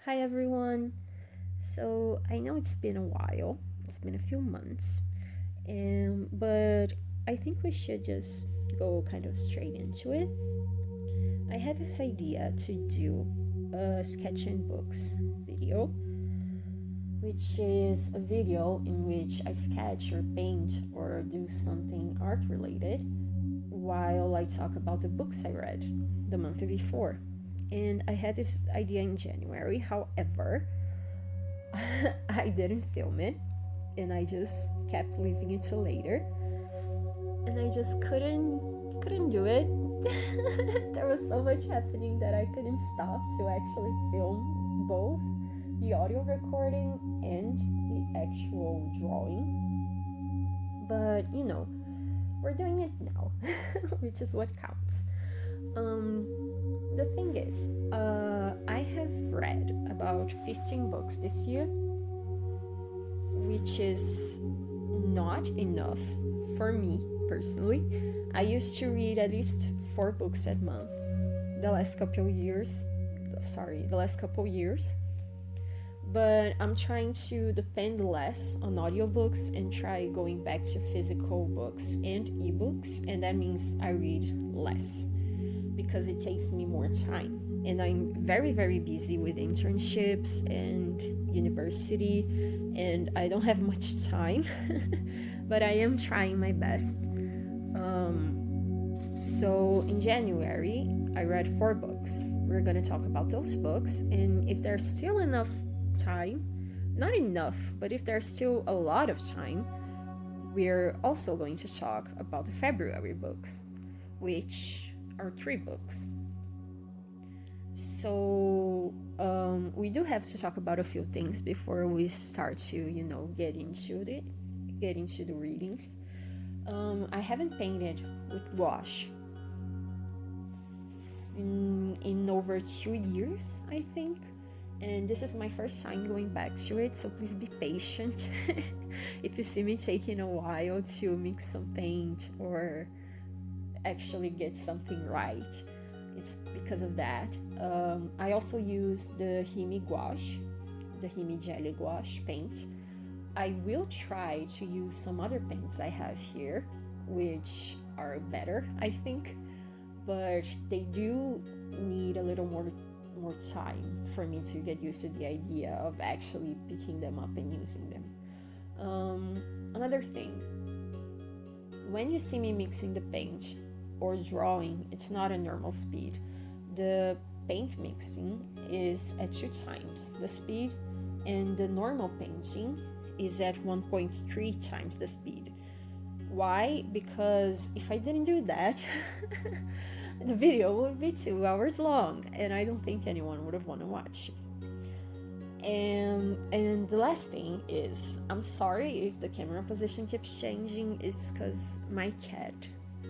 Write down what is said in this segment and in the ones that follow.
Hi everyone. So I know it's been a while. It's been a few months, but I think we should just go kind of straight into it. I had this idea to do a sketch and books video, which is a video in which I sketch or paint or do something art related while I talk about the books I read the month before. And I had this idea in January. However, I didn't film it and I just kept leaving it till later. And I just couldn't do it. There was so much happening that I couldn't stop to actually film both the audio recording and the actual drawing. But we're doing it now, which is what counts. The thing is, I have read about 15 books this year, which is not enough for me personally. I used to read at least 4 books a month the last couple years. But I'm trying to depend less on audiobooks and try going back to physical books and ebooks, and that means I read less because it takes me more time. And I'm very, very busy with internships and university, and I don't have much time, but I am trying my best. So in January, I read 4 books. We're gonna talk about those books, and if there's still enough time, not enough, but if there's still a lot of time, we're also going to talk about the February books, which are 3 books. So we do have to talk about a few things before we start to, get into the readings. I haven't painted with gouache in over 2 years, I think. And this is my first time going back to it, so please be patient. If you see me taking a while to mix some paint or actually get something right, it's because of that. I also use the Himi gouache, the Himi jelly gouache paint. I will try to use some other paints I have here, which are better, I think, but they do need a little more time for me to get used to the idea of actually picking them up and using them. Another thing, when you see me mixing the paint or drawing, it's not a normal speed. The paint mixing is at 2 times the speed, and the normal painting is at 1.3 times the speed. Why? Because if I didn't do that, the video would be 2 hours long, and I don't think anyone would have want to watch. And the last thing is, I'm sorry if the camera position keeps changing. It's because my cat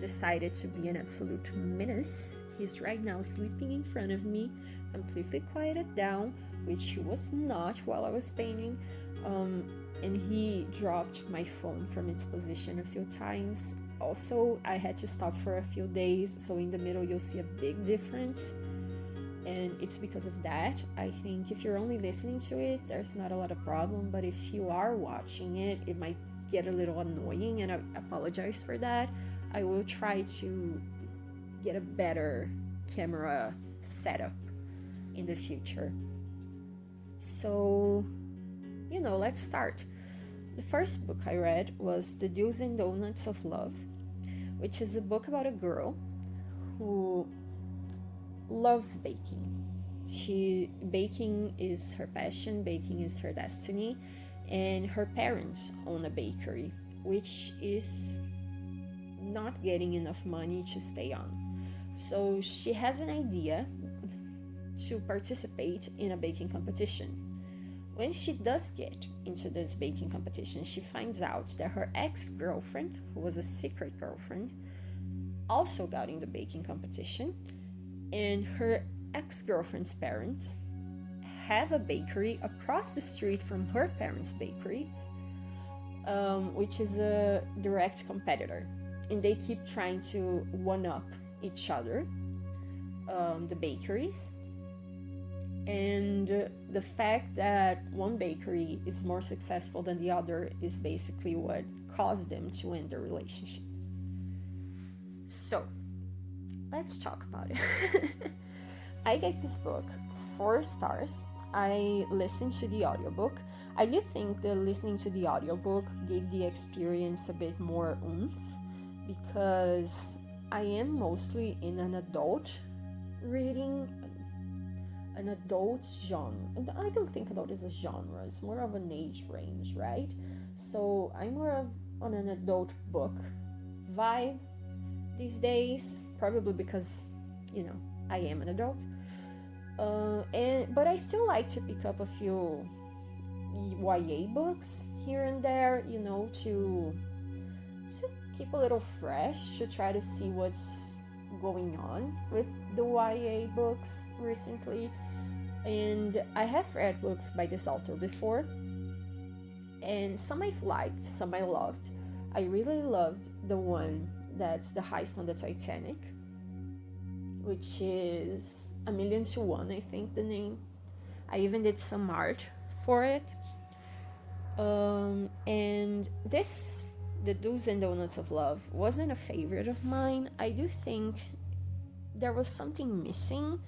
decided to be an absolute menace. He's right now sleeping in front of me, completely quieted down, which he was not while I was painting. And he dropped my phone from its position a few times. Also, I had to stop for a few days, so in the middle you'll see a big difference, and it's because of that. I think if you're only listening to it, there's not a lot of problem, but if you are watching it, it might get a little annoying, and I apologize for that. I will try to get a better camera setup in the future. So, let's start. The first book I read was The Do's and Donuts of Love, which is a book about a girl who loves baking. Baking is her passion, baking is her destiny, and her parents own a bakery, which is not getting enough money to stay on. So she has an idea to participate in a baking competition. When she does get into this baking competition, she finds out that her ex-girlfriend, who was a secret girlfriend, also got in the baking competition, and her ex-girlfriend's parents have a bakery across the street from her parents' bakeries, which is a direct competitor, and they keep trying to one-up each other, the bakeries. And the fact that one bakery is more successful than the other is basically what caused them to end their relationship. So, let's talk about it. I gave this book 4 stars. I listened to the audiobook. I do think that listening to the audiobook gave the experience a bit more oomph, because I am mostly in an adult reading, an adult genre. I don't think adult is a genre, it's more of an age range, right? So I'm more of on an adult book vibe these days, probably because, you know, I am an adult. But I still like to pick up a few YA books here and there, you know, to keep a little fresh, to try to see what's going on with the YA books recently. And I have read books by this author before, and some I've liked, some I loved. I really loved the one that's The Heist on the Titanic, which is A Million to One, I think the name. I even did some art for it. And this, The Do's and Donuts of Love, wasn't a favorite of mine. I do think there was something missing,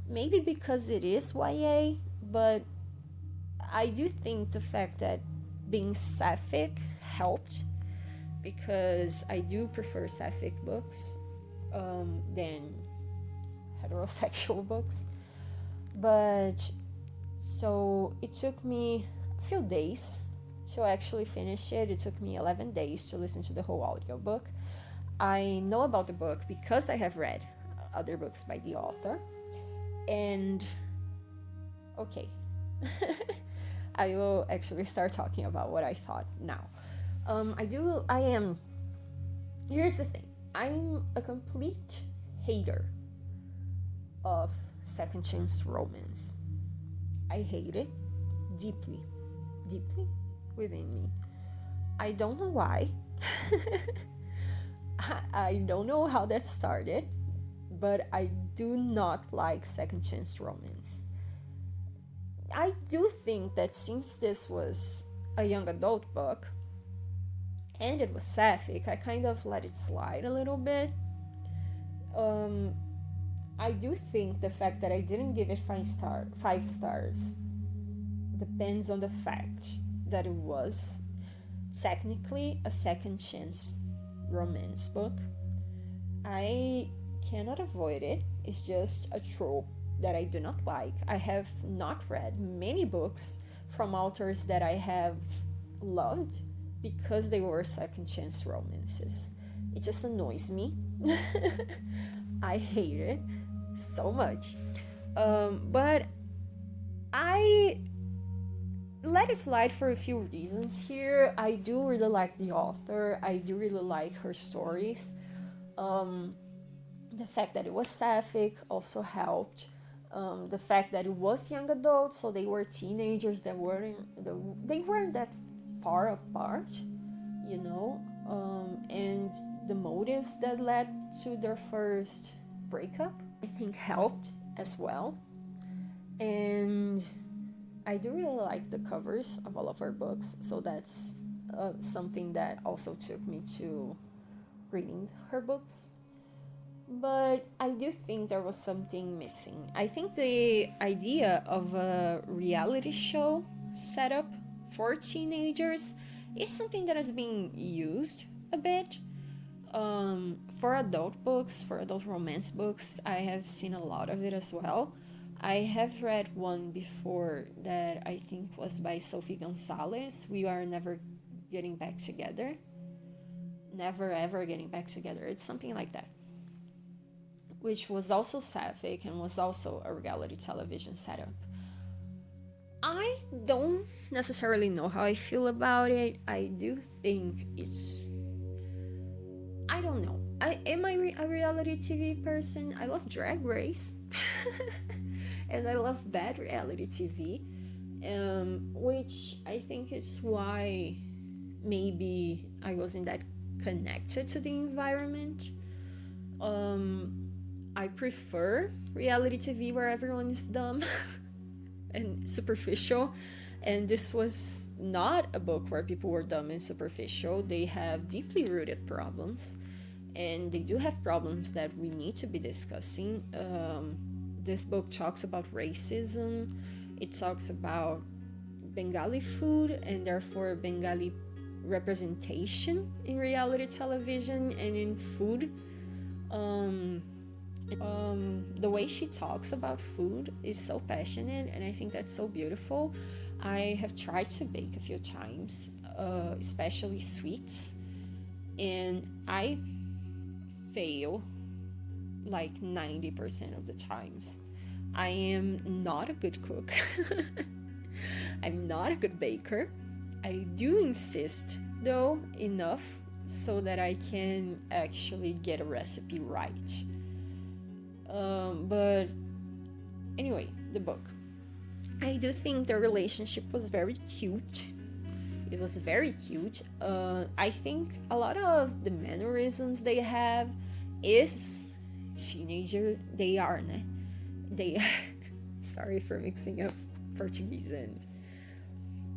maybe because it is YA, but I do think the fact that being sapphic helped, because I do prefer sapphic books than heterosexual books. But so it took me a few days to actually finish it. It took me 11 days to listen to the whole audiobook. I know about the book because I have read other books by the author. And okay, I will actually start talking about what I thought now. Here's the thing. I'm a complete hater of second chance romance. I hate it deeply within me. I don't know why. I don't know how that started, but I do not like second chance romance. I do think that since this was a young adult book and it was sapphic, I kind of let it slide a little bit. I do think the fact that I didn't give it 5 stars depends on the fact that it was technically a second chance romance book. I cannot avoid it. It's just a trope that I do not like. I have not read many books from authors that I have loved because they were second chance romances. It just annoys me. I hate it so much. But I let it slide for a few reasons here. I do really like the author. I do really like her stories. The fact that it was sapphic also helped. The fact that it was young adults, so they were teenagers that they weren't that far apart, you know, and the motives that led to their first breakup, I think, helped as well. And I do really like the covers of all of her books, so that's something that also took me to reading her books. But I do think there was something missing. I think the idea of a reality show setup for teenagers is something that is being used a bit. For adult books, for adult romance books, I have seen a lot of it as well. I have read one before that I think was by Sophie Gonzalez, We Are Never Getting Back Together. Never Ever Getting Back Together. It's something like that. Which was also sapphic and was also a reality television setup. I don't necessarily know how I feel about it. I do think it's... I don't know. Am I a reality TV person? I love Drag Race. And I love bad reality TV. Which I think is why maybe I wasn't that connected to the environment. I prefer reality TV where everyone is dumb. and superficial. And this was not a book where people were dumb and superficial. They have deeply rooted problems, and they do have problems that we need to be discussing. This book talks about racism. It talks about Bengali food and therefore Bengali representation in reality television and in food. The way she talks about food is so passionate, and I think that's so beautiful. I have tried to bake a few times, especially sweets, and I fail like 90% of the times. I am not a good cook. I'm not a good baker. I do insist, though, enough so that I can actually get a recipe right. But anyway, the book. I do think their relationship was very cute. It was very cute. I think a lot of the mannerisms they have is teenager. They are, né? They. Sorry for mixing up Portuguese and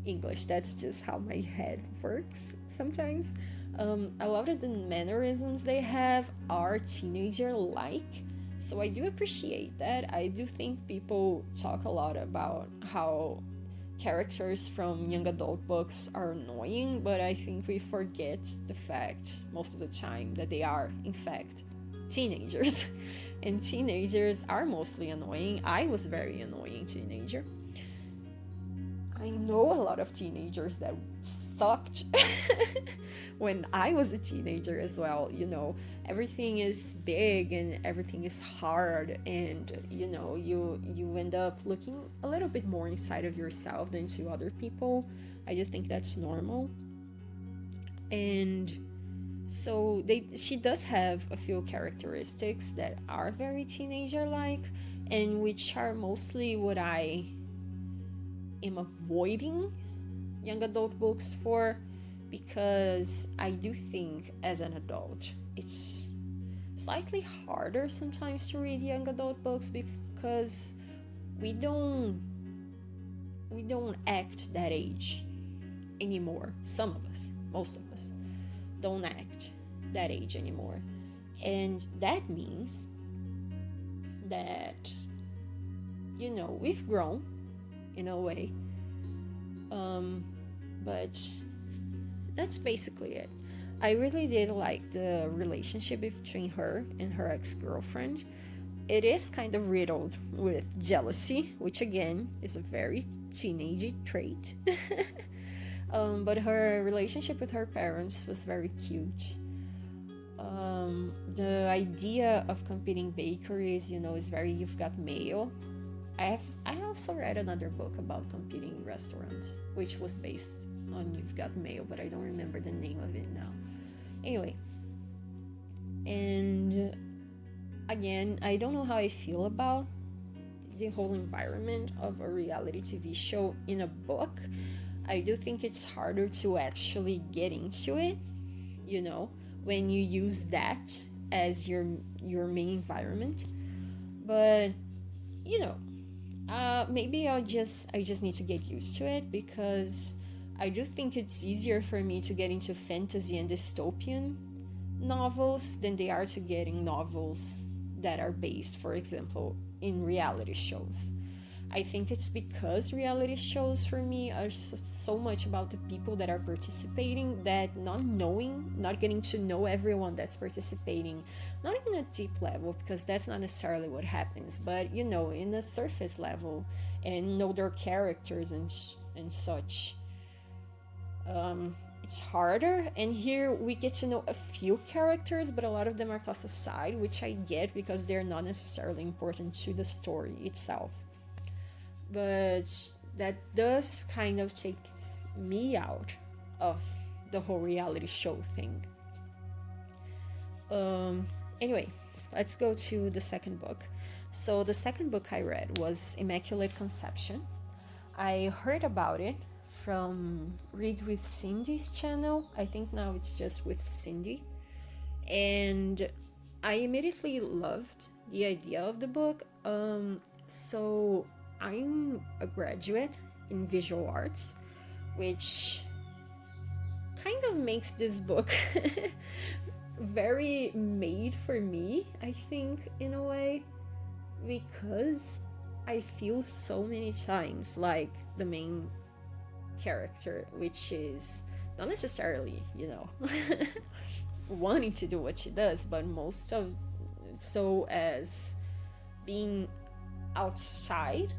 English. That's just how my head works sometimes. A lot of the mannerisms they have are teenager-like. So I do appreciate that. I do think people talk a lot about how characters from young adult books are annoying, but I think we forget the fact most of the time that they are, in fact, teenagers. And teenagers are mostly annoying. I was a very annoying teenager. I know a lot of teenagers that sucked when I was a teenager as well. You know, everything is big and everything is hard, and you know, you end up looking a little bit more inside of yourself than to other people. I just think that's normal. And so she does have a few characteristics that are very teenager-like, and which are mostly what I am avoiding young adult books for, because I do think as an adult it's slightly harder sometimes to read young adult books because we don't act that age anymore. Some of us, most of us, don't act that age anymore, and that means that, you know, we've grown in a way, but that's basically it. I really did like the relationship between her and her ex-girlfriend. It is kind of riddled with jealousy, which again is a very teenage trait. But her relationship with her parents was very cute. The idea of competing bakeries, you know, is very You've Got Mail. I also read another book about competing restaurants, which was based on You've Got Mail, but I don't remember the name of it now. Anyway, and again, I don't know how I feel about the whole environment of a reality TV show in a book. I do think it's harder to actually get into it, you know, when you use that as your main environment. But, you know, maybe I just need to get used to it, because I do think it's easier for me to get into fantasy and dystopian novels than they are to getting novels that are based, for example, in reality shows. I think it's because reality shows for me are so much about the people that are participating, that not getting to know everyone that's participating, not even a deep level, because that's not necessarily what happens, but, you know, in a surface level, and know their characters and such. It's harder, and here we get to know a few characters, but a lot of them are tossed aside, which I get because they're not necessarily important to the story itself. But that does kind of take me out of the whole reality show thing. Anyway, let's go to the second book. So the second book I read was Immaculate Conception. I heard about it from Read with Cindy's channel. I think now it's just with Cindy. And I immediately loved the idea of the book. So I'm a graduate in visual arts, which kind of makes this book very made for me, I think, in a way, because I feel so many times like the main character, which is not necessarily, you know, wanting to do what she does, but most of so as being outside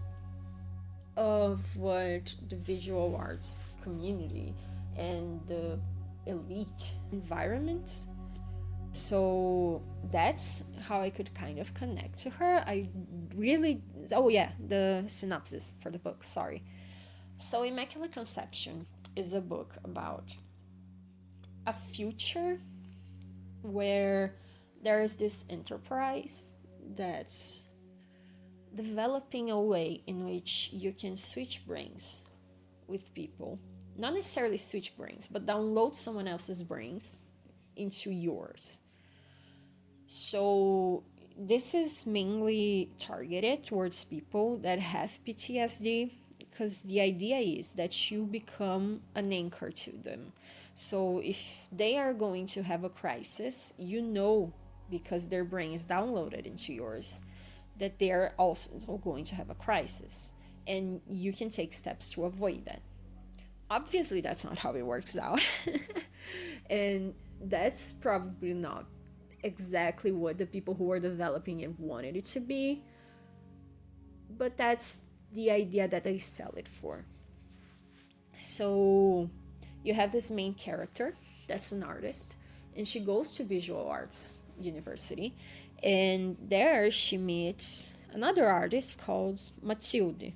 of what the visual arts community and the elite environment. So that's how I could kind of connect to her. I really, oh yeah, the synopsis for the book, sorry. So Immaculate Conception is a book about a future where there is this enterprise that's developing a way in which you can switch brains with people. Not necessarily switch brains, but download someone else's brains into yours. So this is mainly targeted towards people that have PTSD, because the idea is that you become an anchor to them. So if they are going to have a crisis, you know, because their brain is downloaded into yours, that they are also going to have a crisis, and you can take steps to avoid that. Obviously, that's not how it works out. And that's probably not exactly what the people who are developing it wanted it to be, but that's the idea that they sell it for. So you have this main character that's an artist, and she goes to visual arts university, and there she meets another artist called Matilde,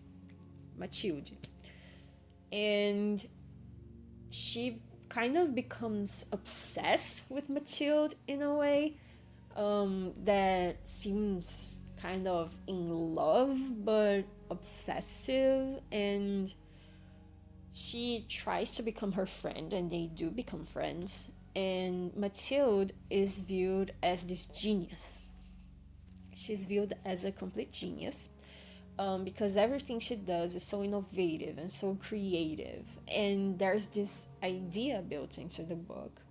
and she kind of becomes obsessed with Matilde in a way that seems kind of in love but obsessive, and she tries to become her friend, and they do become friends. And Matilde is viewed as this genius. She's viewed as a complete genius, because everything she does is so innovative and so creative. And there's this idea built into the book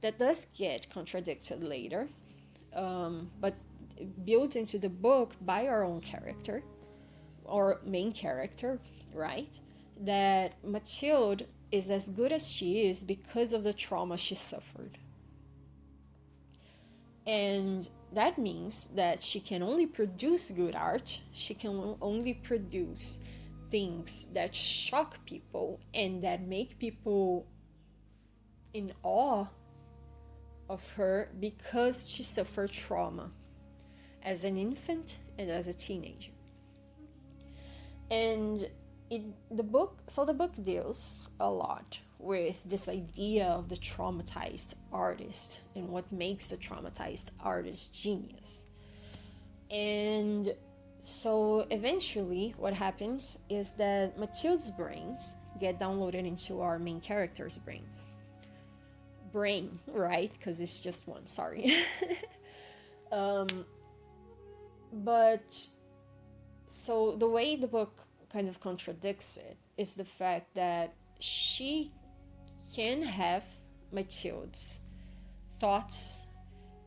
that does get contradicted later, but built into the book by our own character, or main character, right? That Matilde is as good as she is because of the trauma she suffered. And that means that she can only produce good art, she can only produce things that shock people and that make people in awe of her, because she suffered trauma as an infant and as a teenager. And the book deals a lot with this idea of the traumatized artist and what makes the traumatized artist genius. And so eventually what happens is that Matilde's brains get downloaded into our main character's brain, right? Because it's just one, sorry. But so the way the book kind of contradicts it is the fact that she can have Matilde's thoughts,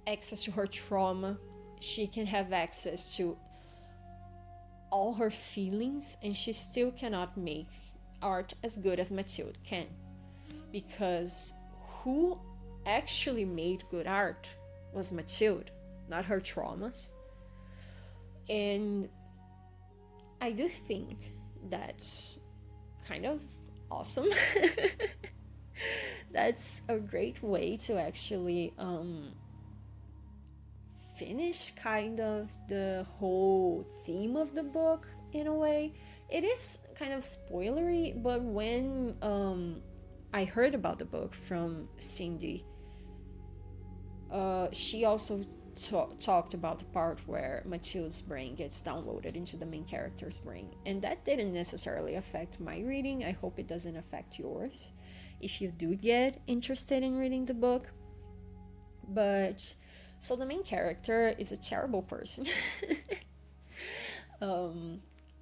access to her trauma, she can have access to all her feelings, and she still cannot make art as good as Matilde can, because who actually made good art was Matilde, not her traumas. And I do think that's kind of awesome. That's a great way to actually finish kind of the whole theme of the book in a way. It is kind of spoilery, but when I heard about the book from Cindy, she also talked about the part where Matilde's brain gets downloaded into the main character's brain, and that didn't necessarily affect my reading. I hope it doesn't affect yours if you do get interested in reading the book. But so the main character is a terrible person.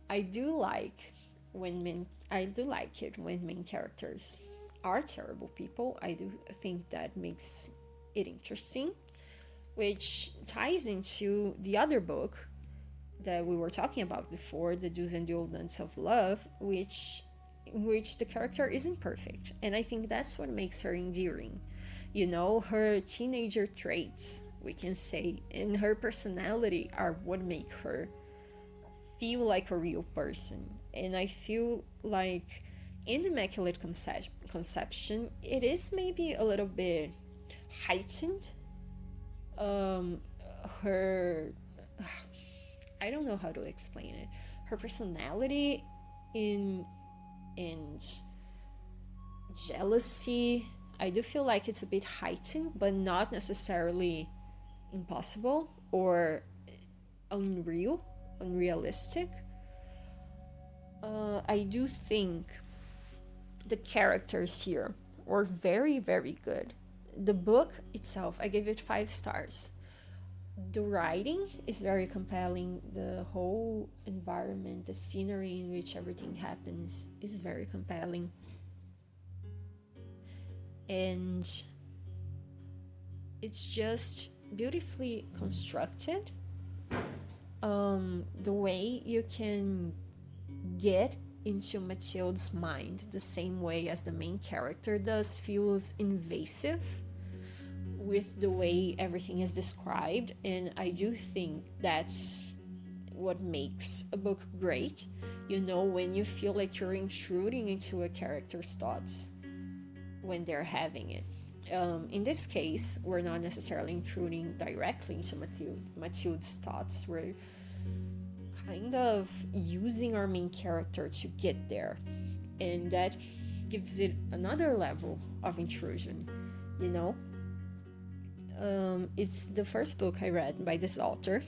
I do like it when main characters are terrible people. I do think that makes it interesting, which ties into the other book that we were talking about before, The Do's and Don'ts of Love, in which the character isn't perfect. And I think that's what makes her endearing. You know, her teenager traits, we can say, and her personality are what make her feel like a real person. And I feel like in Immaculate Conception, it is maybe a little bit heightened. Her, I don't know how to explain it. Her personality and jealousy, I do feel like it's a bit heightened, but not necessarily impossible or unrealistic. I do think the characters here were very, very good. The book itself, I gave it 5 stars. The writing is very compelling. The whole environment, the scenery in which everything happens is very compelling. And it's just beautifully constructed. The way you can get into Mathilde's mind the same way as the main character does feels invasive with the way everything is described, and I do think that's what makes a book great. You know, when you feel like you're intruding into a character's thoughts when they're having it. In this case, we're not necessarily intruding directly into Mathilde's thoughts. We're kind of using our main character to get there, and that gives it another level of intrusion, you know. It's the first book I read by this author,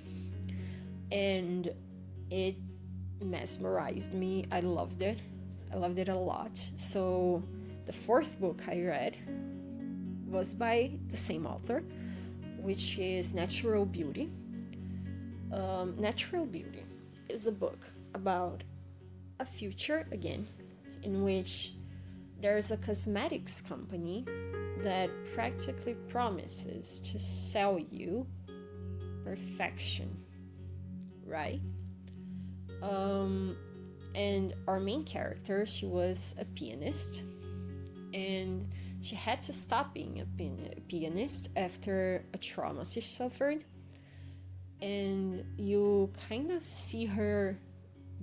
and it mesmerized me. I loved it a lot. So the 4th book I read was by the same author, which is Natural Beauty. Natural Beauty is a book about a future, again, in which there's a cosmetics company that practically promises to sell you perfection, right? And our main character, she was a pianist, and she had to stop being a pianist after a trauma she suffered. And you kind of see her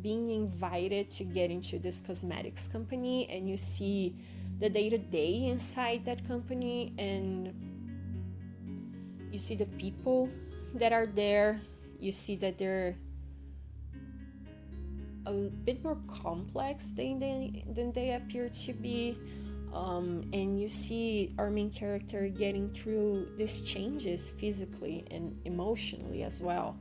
being invited to get into this cosmetics company, and you see the day-to-day inside that company, and you see the people that are there. You see that they're a bit more complex than they appear to be, and you see our main character getting through these changes physically and emotionally as well,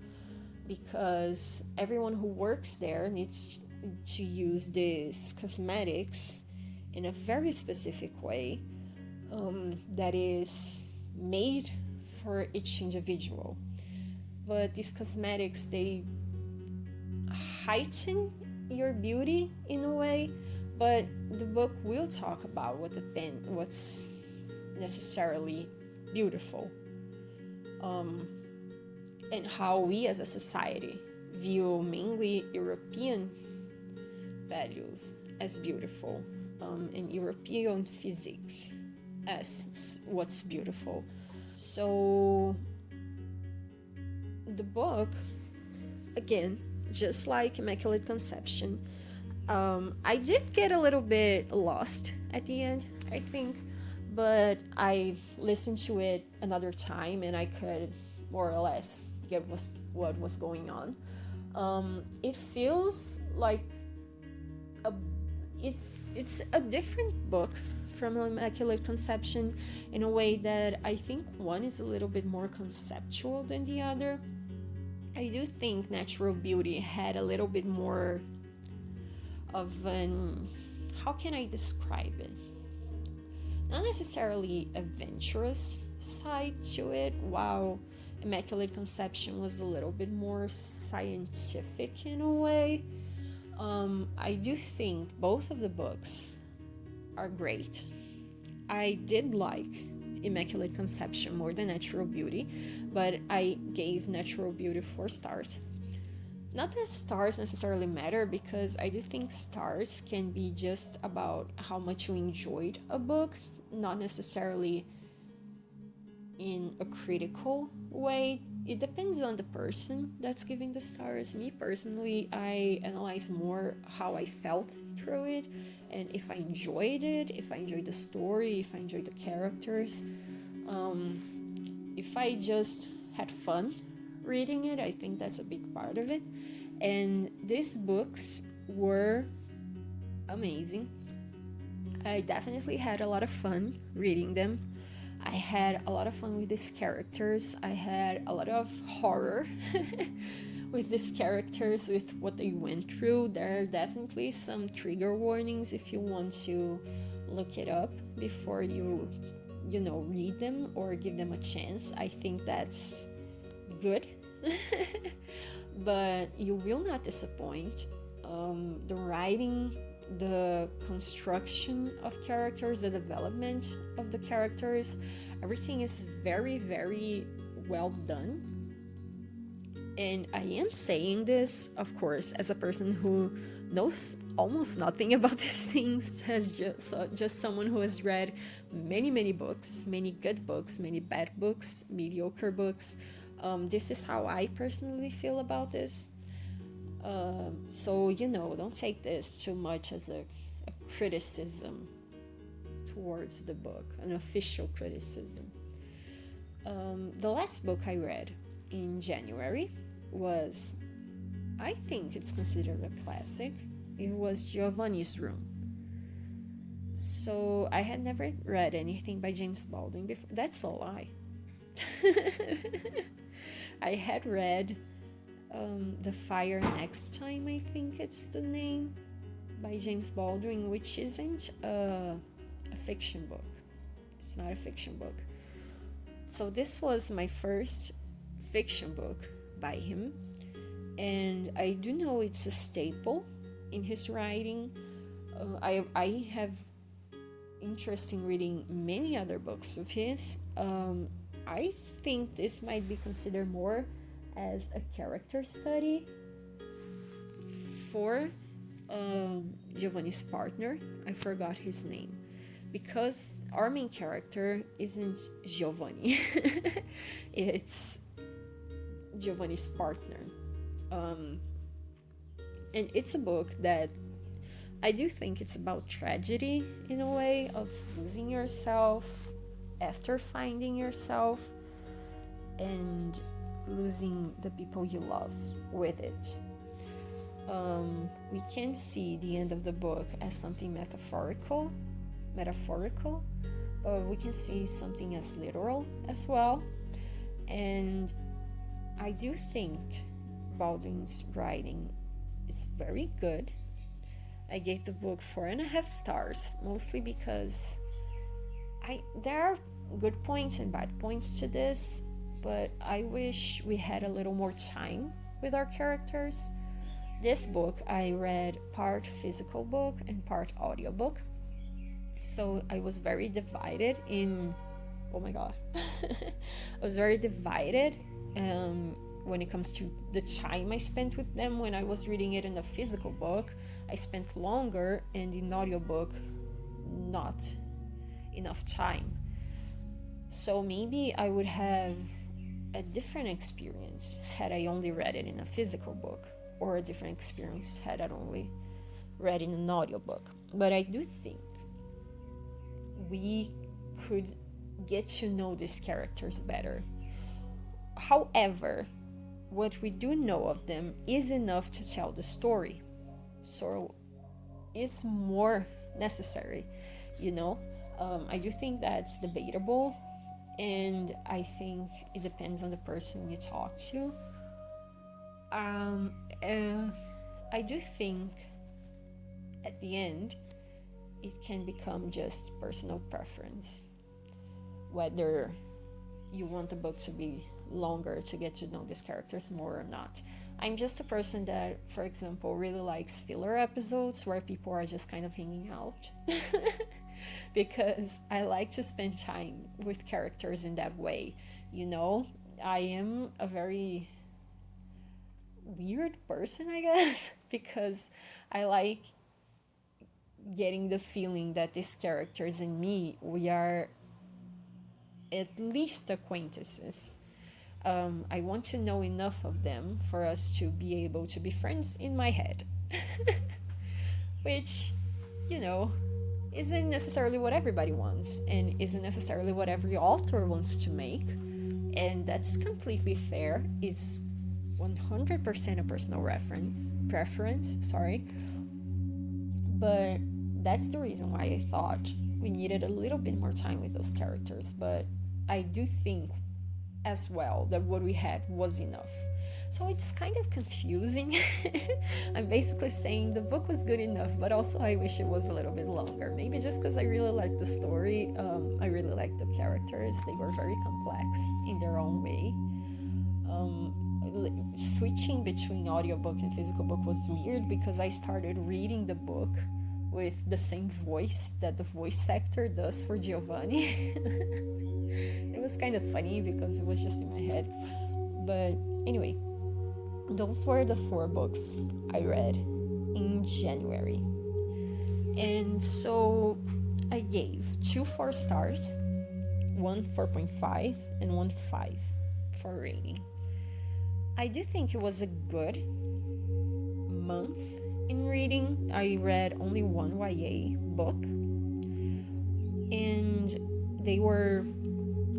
because everyone who works there needs to use these cosmetics in a very specific way that is made for each individual. But these cosmetics, they heighten your beauty in a way, but the book will talk about what's necessarily beautiful, and how we as a society view mainly European values as beautiful, and European physics as what's beautiful. So the book, again, just like Immaculate Conception, I did get a little bit lost at the end, I think, but I listened to it another time and I could more or less get what was going on. It feels like it's a different book from Immaculate Conception in a way that I think one is a little bit more conceptual than the other. I do think Natural Beauty had a little bit more of an, how can I describe it? Not necessarily adventurous side to it, while Immaculate Conception was a little bit more scientific in a way. I do think both of the books are great. I did like Immaculate Conception more than Natural Beauty, but I gave Natural Beauty 4 stars. Not that stars necessarily matter, because I do think stars can be just about how much you enjoyed a book, not necessarily in a critical way. It depends on the person that's giving the stars. Me personally, I analyze more how I felt through it, and if I enjoyed it, if I enjoyed the story, if I enjoyed the characters. If I just had fun reading it, I think that's a big part of it. And these books were amazing. I definitely had a lot of fun reading them. I had a lot of fun with these characters. I had a lot of horror with these characters, with what they went through. There are definitely some trigger warnings if you want to look it up before you read them or give them a chance. I think that's good. But you will not disappoint. The writing, the construction of characters, the development of the characters, everything is very, very well done. And I am saying this, of course, as a person who knows almost nothing about these things, as just someone who has read many books, many good books, many bad books, mediocre books. This is how I personally feel about this. So, don't take this too much as a criticism towards the book, an official criticism. The last book I read in January was, I think it's considered a classic. It was Giovanni's Room. So I had never read anything by James Baldwin before. That's a lie. I had read The Fire Next Time, I think it's the name, by James Baldwin, which isn't a fiction book. It's not a fiction book. So this was my first fiction book by him, and I do know it's a staple in his writing. I have interest in reading many other books of his. I think this might be considered more as a character study for Giovanni's partner. I forgot his name, because our main character isn't Giovanni. It's Giovanni's partner. And it's a book that I do think it's about tragedy, in a way, of losing yourself after finding yourself, and losing the people you love with it. We can see the end of the book as something metaphorical, but we can see something as literal as well. And I do think Baldwin's writing is very good. I gave the book 4.5 stars, mostly because there are good points and bad points to this, but I wish we had a little more time with our characters. This book I read part physical book and part audiobook, so I was very divided in I was very divided when it comes to the time I spent with them. When I was reading it in a physical book, I spent longer, and in audiobook not enough time. So maybe I would have a different experience had I only read it in a physical book, or a different experience had I only read in an audiobook. But I do think we could get to know these characters better. However, what we do know of them is enough to tell the story, so it's more necessary, I do think that's debatable, and I think it depends on the person you talk to. I do think at the end it can become just personal preference, whether you want the book to be longer to get to know these characters more or not. I'm just a person that, for example, really likes filler episodes where people are just kind of hanging out. Because I like to spend time with characters in that way. You know, I am a very weird person, I guess, because I like getting the feeling that these characters and me, we are at least acquaintances. I want to know enough of them for us to be able to be friends in my head. Which, you know, isn't necessarily what everybody wants, and isn't necessarily what every author wants to make. And that's completely fair. It's 100% a personal preference, sorry. But that's the reason why I thought we needed a little bit more time with those characters. But I do think as well that what we had was enough. So it's kind of confusing. I'm basically saying the book was good enough, but also I wish it was a little bit longer. Maybe just because I really liked the story. I really liked the characters. They were very complex in their own way. Switching between audiobook and physical book was weird because I started reading the book with the same voice that the voice actor does for Giovanni. It was kind of funny because it was just in my head. But anyway, those were the 4 books I read in January. And so I gave 2 4 stars, 1 4.5, and 1 5 for rating. I do think it was a good month in reading. I read only 1 YA book, and they were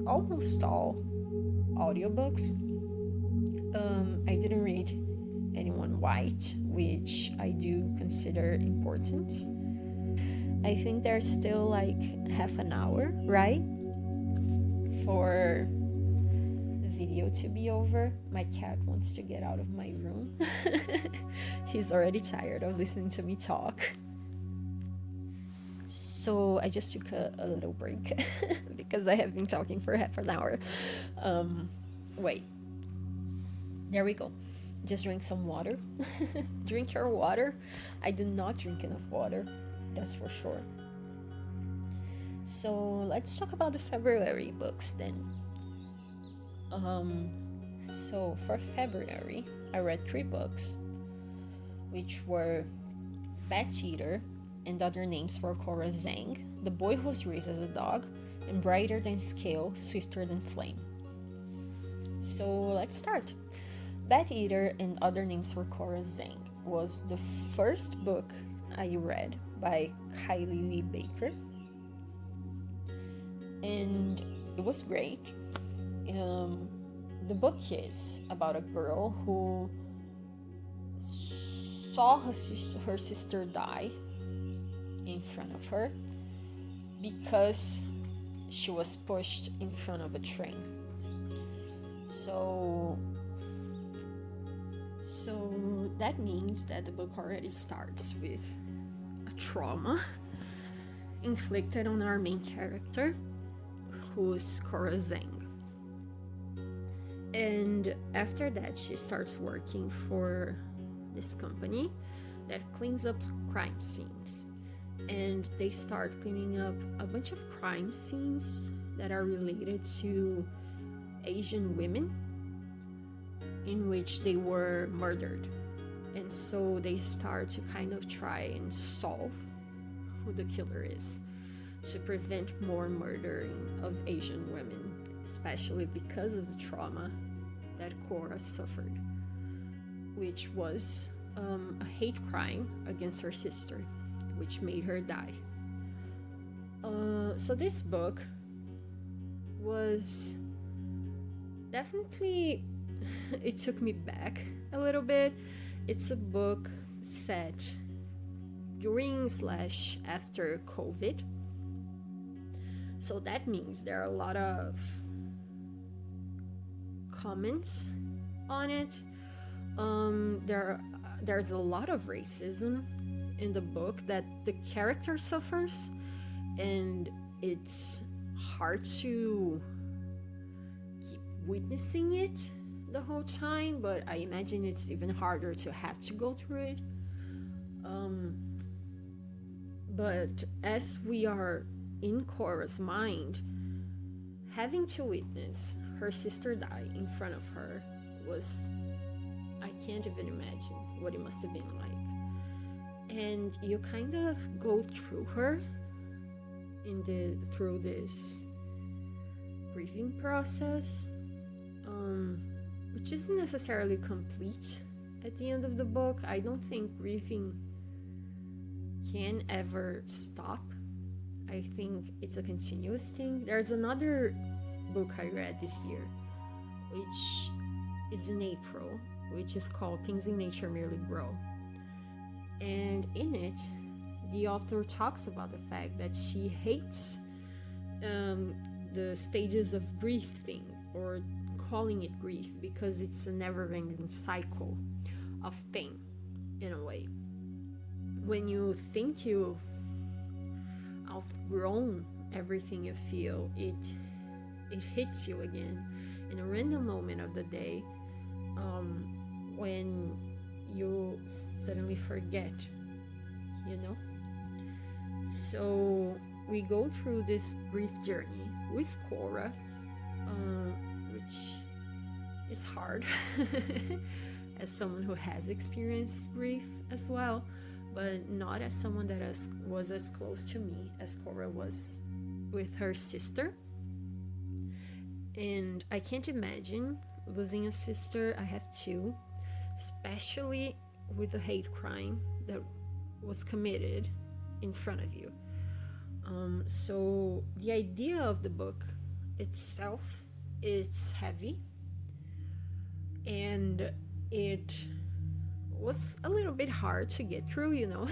almost all audiobooks. I didn't read anyone white, which I do consider important. I think there's still like half an hour, right, for the video to be over. My cat wants to get out of my room. He's already tired of listening to me talk. So I just took a little break because I have been talking for half an hour. Wait. There we go. Just drink some water. Drink your water. I do not drink enough water, that's for sure. So let's talk about the February books then. So for February, I read 3 books, which were Bat Eater and Other Names for Cora Zeng, The Boy Who Was Raised as a Dog, and Brighter Than Scale, Swifter Than Flame. So let's start. Bat Eater and Other Names for Cora Zeng was the first book I read by Kylie Baker, and it was great. The book is about a girl who saw her sister die in front of her because she was pushed in front of a train. So that means that the book already starts with a trauma inflicted on our main character, who's Cora Zeng. And after that, she starts working for this company that cleans up crime scenes. And they start cleaning up a bunch of crime scenes that are related to Asian women in which they were murdered. And so they start to kind of try and solve who the killer is to prevent more murdering of Asian women, especially because of the trauma that Cora suffered, which was a hate crime against her sister, which made her die. So this book was definitely, it took me back a little bit. It's a book set during / after COVID. So that means there are a lot of comments on it. There's a lot of racism in the book that the character suffers, and it's hard to keep witnessing it the whole time, but I imagine it's even harder to have to go through it. But as we are in Cora's mind, having to witness her sister die in front of her was, I can't even imagine what it must have been like. And you kind of go through her through this grieving process, which isn't necessarily complete at the end of the book. I don't think grieving can ever stop. I think it's a continuous thing. There's another book I read this year, which is in April, which is called Things in Nature Merely Grow. And in it, the author talks about the fact that she hates the stages of grief thing, or calling it grief, because it's a never-ending cycle of pain, in a way. When you think you've outgrown everything you feel, it hits you again in a random moment of the day, when you suddenly forget, you know? So we go through this grief journey with Cora, which is hard as someone who has experienced grief as well, but not as someone that was as close to me as Cora was with her sister. And I can't imagine losing a sister. I have two, especially with a hate crime that was committed in front of you. So the idea of the book itself, it's heavy, and it was a little bit hard to get through, you know.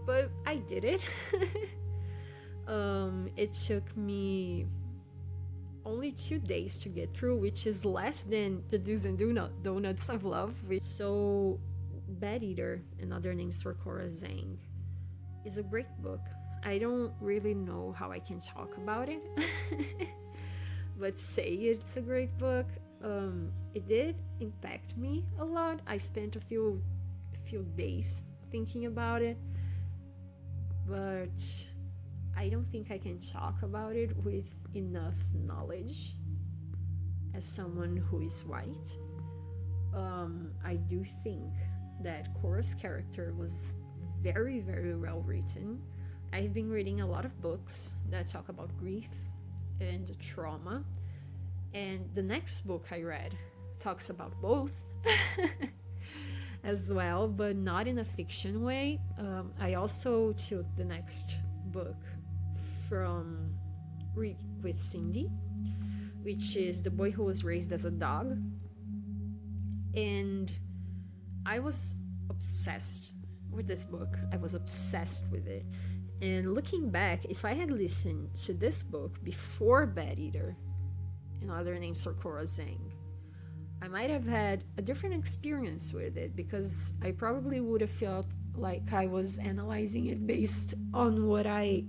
But I did it. It took me only 2 days to get through, which is less than the Do's and Donuts of Love. So Bad Eater, and Other Names for Cora Zeng, is a great book. I don't really know how I can talk about it, but say it's a great book. It did impact me a lot. I spent a few days thinking about it, but I don't think I can talk about it with enough knowledge as someone who is white. I do think that Cora's character was very, very well written. I've been reading a lot of books that talk about grief and trauma, and the next book I read talks about both as well, but not in a fiction way. I also took the next book from Read with Cindy, which is The Boy Who Was Raised as a Dog, and I was obsessed with this book. I was obsessed with it. And looking back, if I had listened to this book before Bad Eater and Other Names for Cora Zeng, I might have had a different experience with it, because I probably would have felt like I was analyzing it based on what I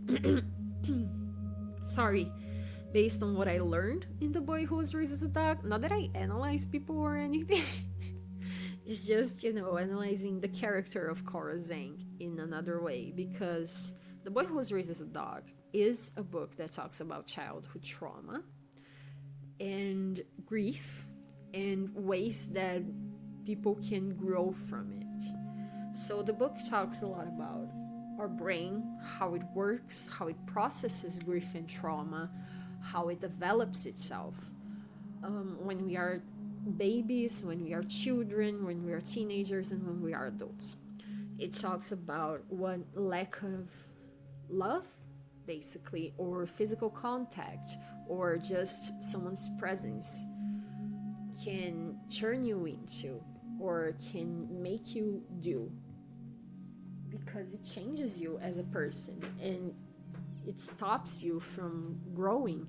based on what I learned in The Boy Who Was Raised as a Dog. Not that I analyze people or anything. It's just, analyzing the character of Cora Zeng in another way, because The Boy Who Was Raised as a Dog is a book that talks about childhood trauma and grief and ways that people can grow from it. So the book talks a lot about our brain, how it works, how it processes grief and trauma, how it develops itself. When we are babies, when we are children, when we are teenagers, and when we are adults. It talks about what lack of love, basically, or physical contact, or just someone's presence can turn you into, or can make you do, because it changes you as a person, and it stops you from growing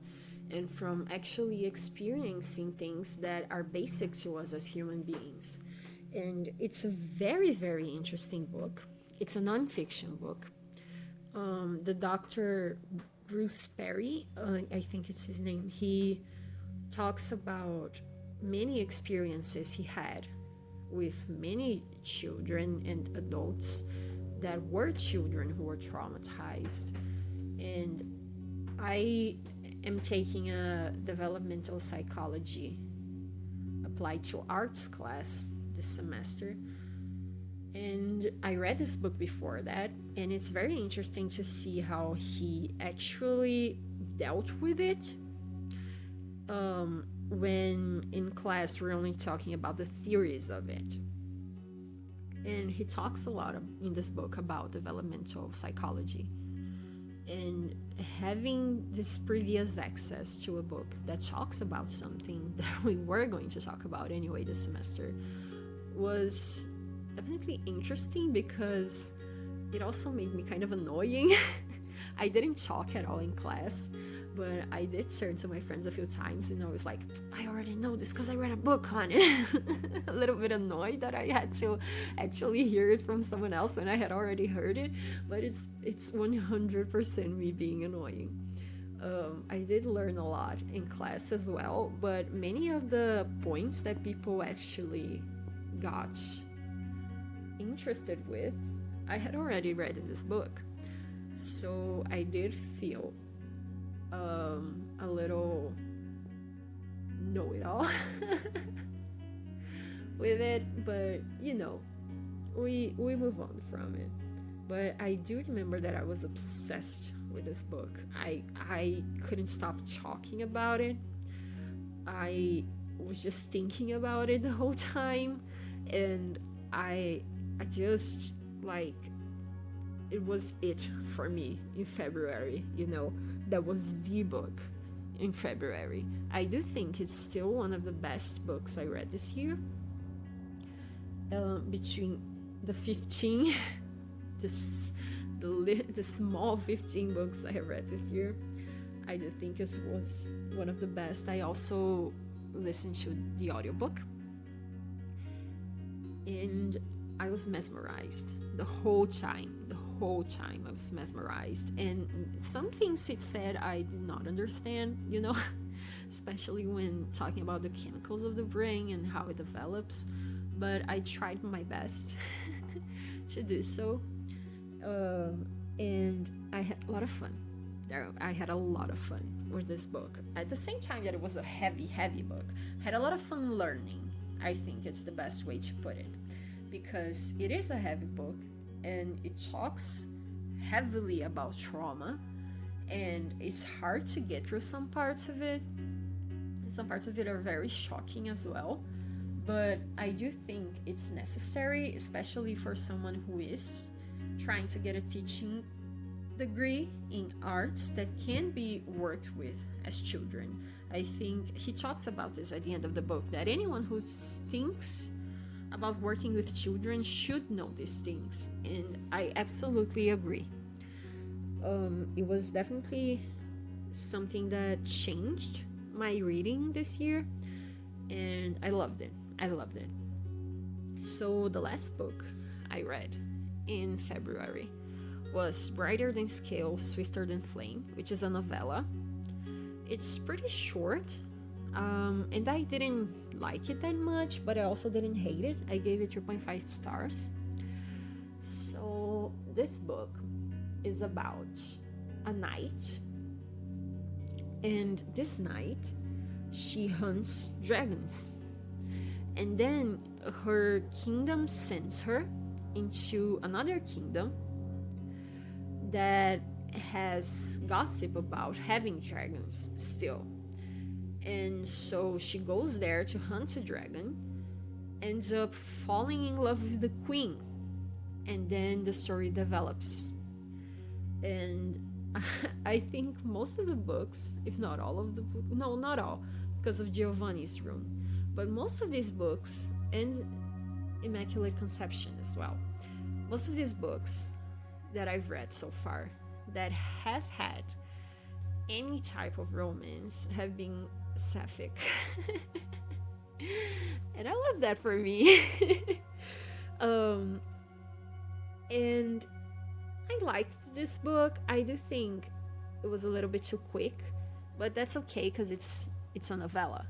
and from actually experiencing things that are basic to us as human beings. And it's a very, very interesting book. It's a non-fiction book. The Dr. Bruce Perry, I think it's his name, he talks about many experiences he had with many children and adults that were children who were traumatized. And I am taking a developmental psychology applied to arts class this semester, and I read this book before that, and it's very interesting to see how he actually dealt with it. When in class we're only talking about the theories of it, and he talks a lot in this book about developmental psychology, and having this previous access to a book that talks about something that we were going to talk about anyway this semester was definitely interesting, because it also made me kind of annoying. I didn't talk at all in class, but I did turn to my friends a few times, and I was like, I already know this because I read a book on it. A little bit annoyed that I had to actually hear it from someone else when I had already heard it, but it's 100% me being annoying. I did learn a lot in class as well, but many of the points that people actually got interested with, I had already read in this book. So I did feel a little know-it-all with it, but you know, we move on from it. But I do remember that I was obsessed with this book. I couldn't stop talking about it. I was just thinking about it the whole time, and I just, like, it was it for me in February, you know. That was the book in February. I do think it's still one of the best books I read this year. Between the 15, the small 15 books I have read this year, I do think it was one of the best. I also listened to the audiobook, and I was mesmerized the whole time I was mesmerized. And some things it said I did not understand, you know, especially when talking about the chemicals of the brain and how it develops, but I tried my best to do so, and I had a lot of fun. I had a lot of fun with this book. At the same time that it was a heavy book, I had a lot of fun learning. I think it's the best way to put it, because it is a heavy book, and it talks heavily about trauma, and it's hard to get through some parts of it. Some parts of it are very shocking as well, but I do think it's necessary, especially for someone who is trying to get a teaching degree in arts that can be worked with as children. I think he talks about this at the end of the book, that anyone who thinks about working with children should know these things, and I absolutely agree. It was definitely something that changed my reading this year, and I loved it. So the last book I read in February was Brighter Than Scale, Swifter Than Flame, which is a novella. It's pretty short, and I didn't like it that much, but I also didn't hate it. I gave it 3.5 stars. So this book is about a knight, and this knight, she hunts dragons, and then her kingdom sends her into another kingdom that has gossip about having dragons still. And so she goes there to hunt a dragon, ends up falling in love with the queen, and then the story develops. And I think most of the books, if not all of the books, no, not all, because of Giovanni's room, but most of these books, and Immaculate Conception as well, most of these books that I've read so far that have had any type of romance have been sapphic. And I love that for me. And I liked this book. I do think it was a little bit too quick, but that's okay because it's a novella.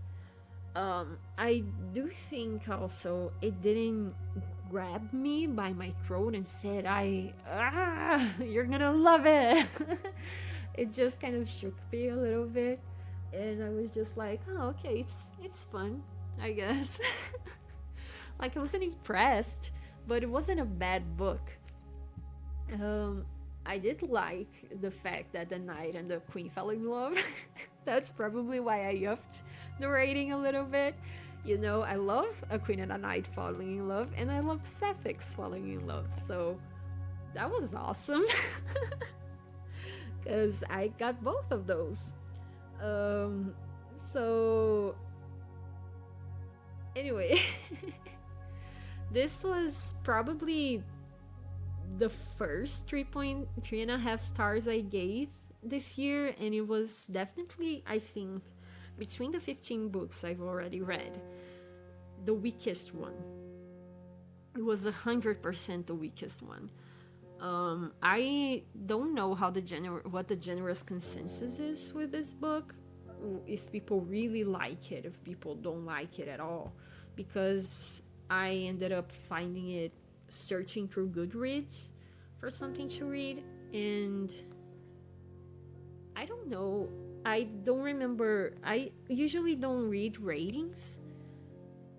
I do think also it didn't grab me by my throat and said, you're gonna love it. It just kind of shook me a little bit, and I was just like, oh, okay, it's fun, I guess. Like, I wasn't impressed, but it wasn't a bad book. I did like the fact that the knight and the queen fell in love. That's probably why I upped the rating a little bit. You know, I love a queen and a knight falling in love, and I love sapphics falling in love, so that was awesome. Because I got both of those. So anyway, this was probably the first 3.5 stars I gave this year, and it was definitely, I think, between the 15 books I've already read, the weakest one. It was 100% the weakest one. I don't know how what the generous consensus is with this book, if people really like it, if people don't like it at all, because I ended up finding it searching through Goodreads for something to read, and I don't know, I don't remember. I usually don't read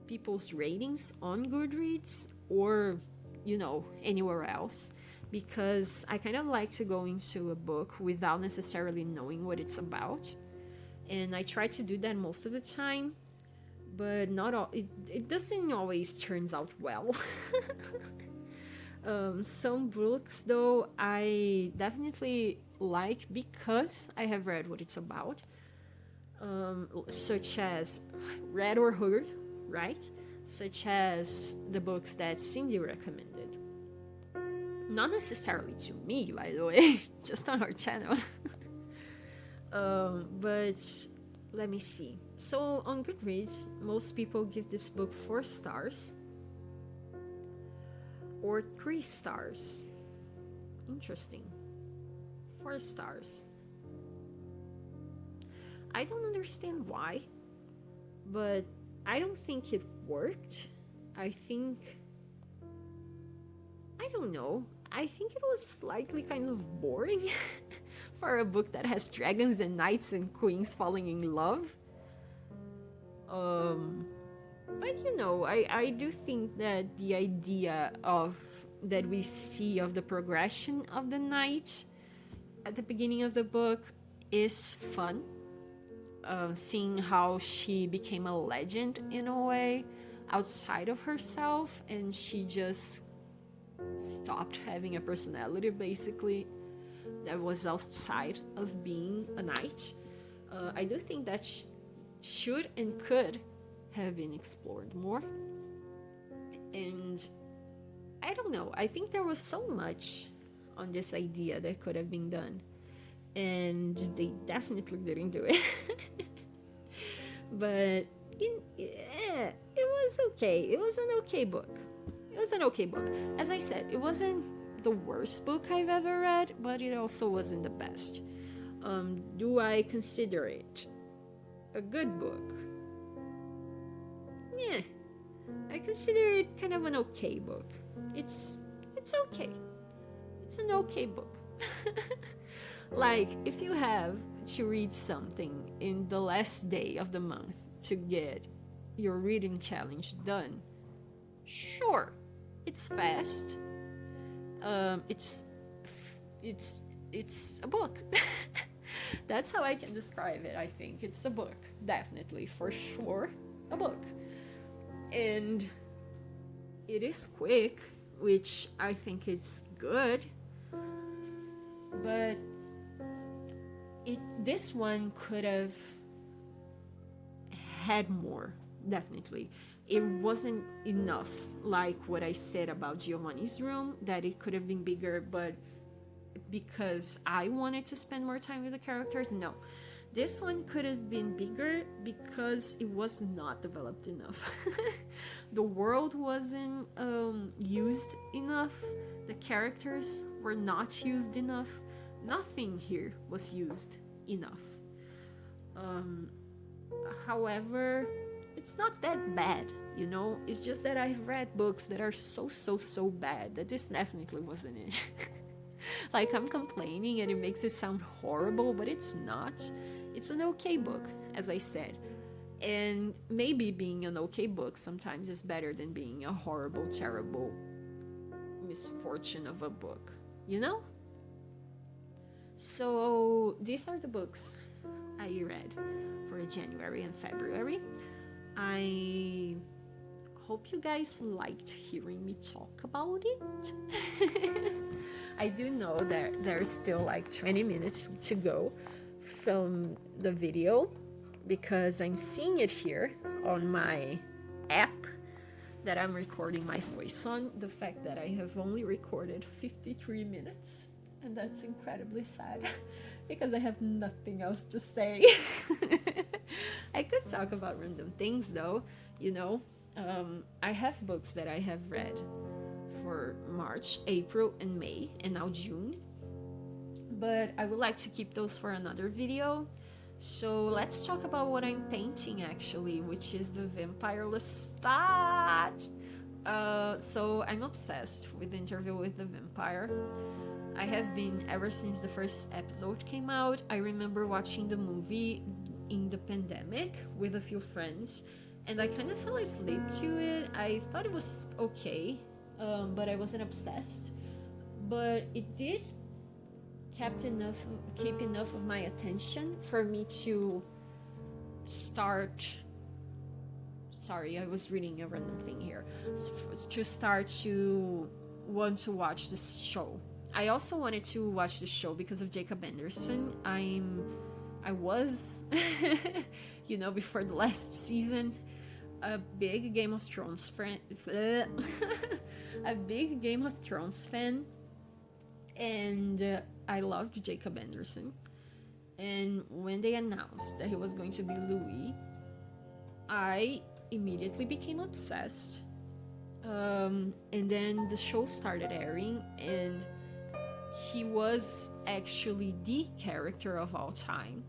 people's ratings on Goodreads or, you know, anywhere else, because I kind of like to go into a book without necessarily knowing what it's about, and I try to do that most of the time, but not all. It doesn't always turns out well. Some books, though, I definitely like because I have read what it's about, such as read or heard, right? Such as the books that Cindy recommended. Not necessarily to me, by the way, just on our channel. But let me see. So on Goodreads, most people give this book 4 stars or 3 stars. Interesting. 4 stars. I don't understand why, but I don't think it worked. I don't know. I think it was slightly kind of boring for a book that has dragons and knights and queens falling in love. But you know, I do think that the idea that we see of the progression of the knight at the beginning of the book is fun. Seeing how she became a legend in a way outside of herself, and she just stopped having a personality, basically, that was outside of being a knight. I do think that should and could have been explored more. And I don't know, I think there was so much on this idea that could have been done, and they definitely didn't do it. But it was okay. It was an okay book. As I said, it wasn't the worst book I've ever read, but it also wasn't the best. Do I consider it a good book? Yeah, I consider it kind of an okay book. It's okay. It's an okay book. Like, if you have to read something in the last day of the month to get your reading challenge done, sure, it's fast. It's a book. That's how I can describe it. I think it's a book, definitely, for sure, a book. And it is quick, which I think is good, but this one could have had more, definitely. It wasn't enough, like what I said about Giovanni's room, that it could have been bigger, but because I wanted to spend more time with the characters, no. This one could have been bigger because it was not developed enough. The world wasn't used enough. The characters were not used enough. Nothing here was used enough. However, it's not that bad, you know? It's just that I've read books that are so bad that this definitely wasn't it. Like, I'm complaining and it makes it sound horrible, but it's not. It's an okay book, as I said. And maybe being an okay book sometimes is better than being a horrible, terrible misfortune of a book, you know? So these are the books I read for January and February. I hope you guys liked hearing me talk about it. I do know that there's still like 20 minutes to go from the video, because I'm seeing it here on my app that I'm recording my voice on, the fact that I have only recorded 53 minutes, and that's incredibly sad because I have nothing else to say. I could talk about random things though, you know. I have books that I have read for March, April, and May, and now June, but I would like to keep those for another video. So let's talk about what I'm painting actually, which is the Vampire Lestat. So I'm obsessed with the Interview with the Vampire. I have been ever since the first episode came out. I remember watching the movie in the pandemic with a few friends, and I kind of fell asleep to it. I thought it was okay, but I wasn't obsessed. But it did keep enough of my attention for me to start. Sorry, I was reading a random thing here. To start to want to watch this show. I also wanted to watch the show because of Jacob Anderson. I was, you know, before the last season, a big Game of Thrones fan. A big Game of Thrones fan, and I loved Jacob Anderson. And when they announced that he was going to be Louis, I immediately became obsessed. And then the show started airing, and he was actually the character of all time.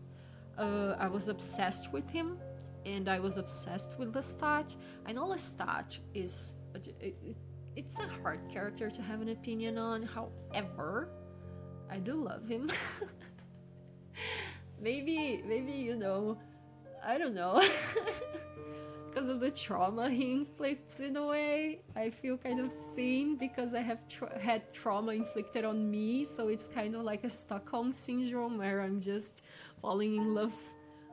I was obsessed with him, and I was obsessed with Lestat. I know Lestat is it's a hard character to have an opinion on. However, I do love him. maybe, you know, I don't know. Because of the trauma he inflicts in a way. I feel kind of seen because I have had trauma inflicted on me. So it's kind of like a Stockholm syndrome where I'm just falling in love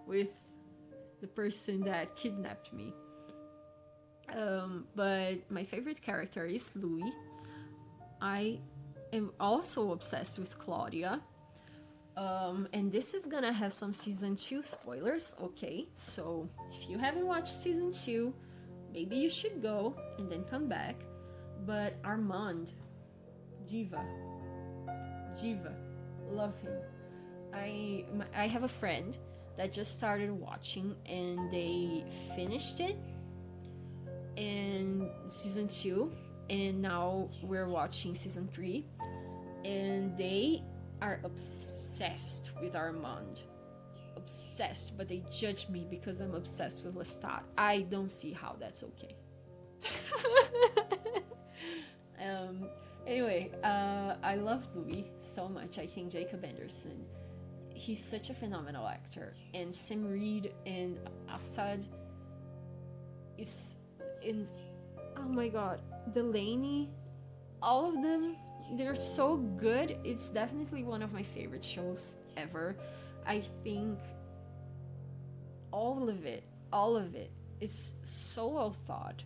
with the person that kidnapped me. But my favorite character is Louis. I am also obsessed with Claudia. And this is gonna have some season 2 spoilers, okay? So if you haven't watched season 2, maybe you should go and then come back. But Armand, Diva, love him. I have a friend that just started watching, and they finished it in season 2, and now we're watching season 3, and they are obsessed with Armand. Obsessed, but they judge me because I'm obsessed with Lestat. I don't see how that's okay. Anyway, I love Louis so much. I think Jacob Anderson, he's such a phenomenal actor. And Sam Reed and Assad is in, oh my god, Delaney, all of them, they're so good. It's definitely one of my favorite shows ever. I think all of it is so well thought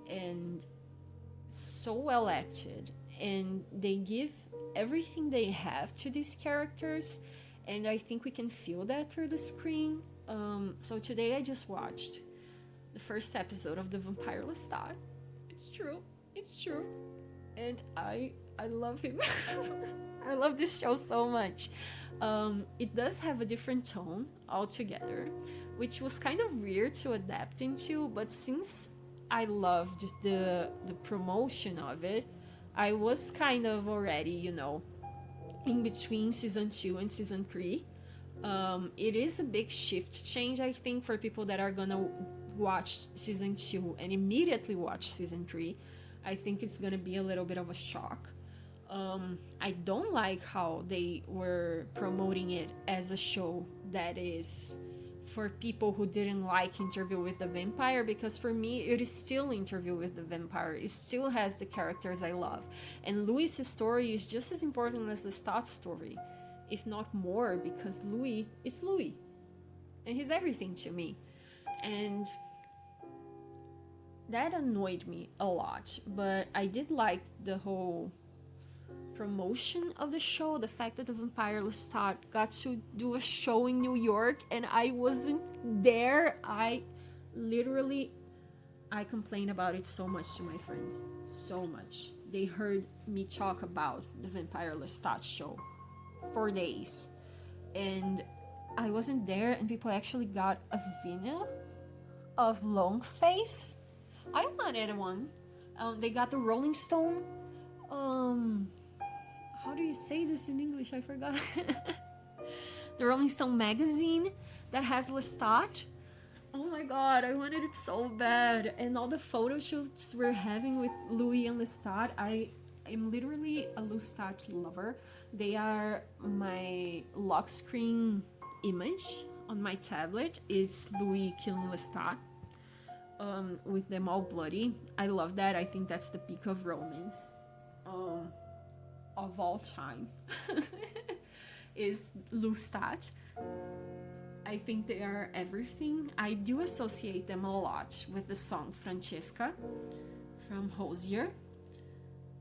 and so well acted, and they give everything they have to these characters, and I think we can feel that through the screen. So today I just watched the first episode of the Vampire Lestat. It's true, and I love him. I love this show so much. It does have a different tone altogether, which was kind of weird to adapt into, but since I loved the promotion of it, I was kind of already, you know, in between season 2 and season 3. It is a big shift change, I think, for people that are gonna watched season 2 and immediately watched season 3, I think it's gonna be a little bit of a shock. I don't like how they were promoting it as a show that is for people who didn't like Interview with the Vampire, because for me it is still Interview with the Vampire. It still has the characters I love, and Louis' story is just as important as Lestat's story, if not more, because Louis is Louis and he's everything to me. And that annoyed me a lot, but I did like the whole promotion of the show, the fact that the Vampire Lestat got to do a show in New York and I wasn't there. I complained about it so much to my friends, so much. They heard me talk about the Vampire Lestat show for days, and I wasn't there, and people actually got a vinyl of Long Face. I wanted one. They got the Rolling Stone, how do you say this in English? I forgot. The Rolling Stone magazine that has Lestat. Oh my god, I wanted it so bad. And all the photo shoots we're having with Louis and Lestat, I am literally a Lestat lover. They are my lock screen image on my tablet, is Louis killing Lestat, with them all bloody. I love that. I think that's the peak of romance of all time. Is Lestat. I think they are everything. I do associate them a lot with the song Francesca from Hosier.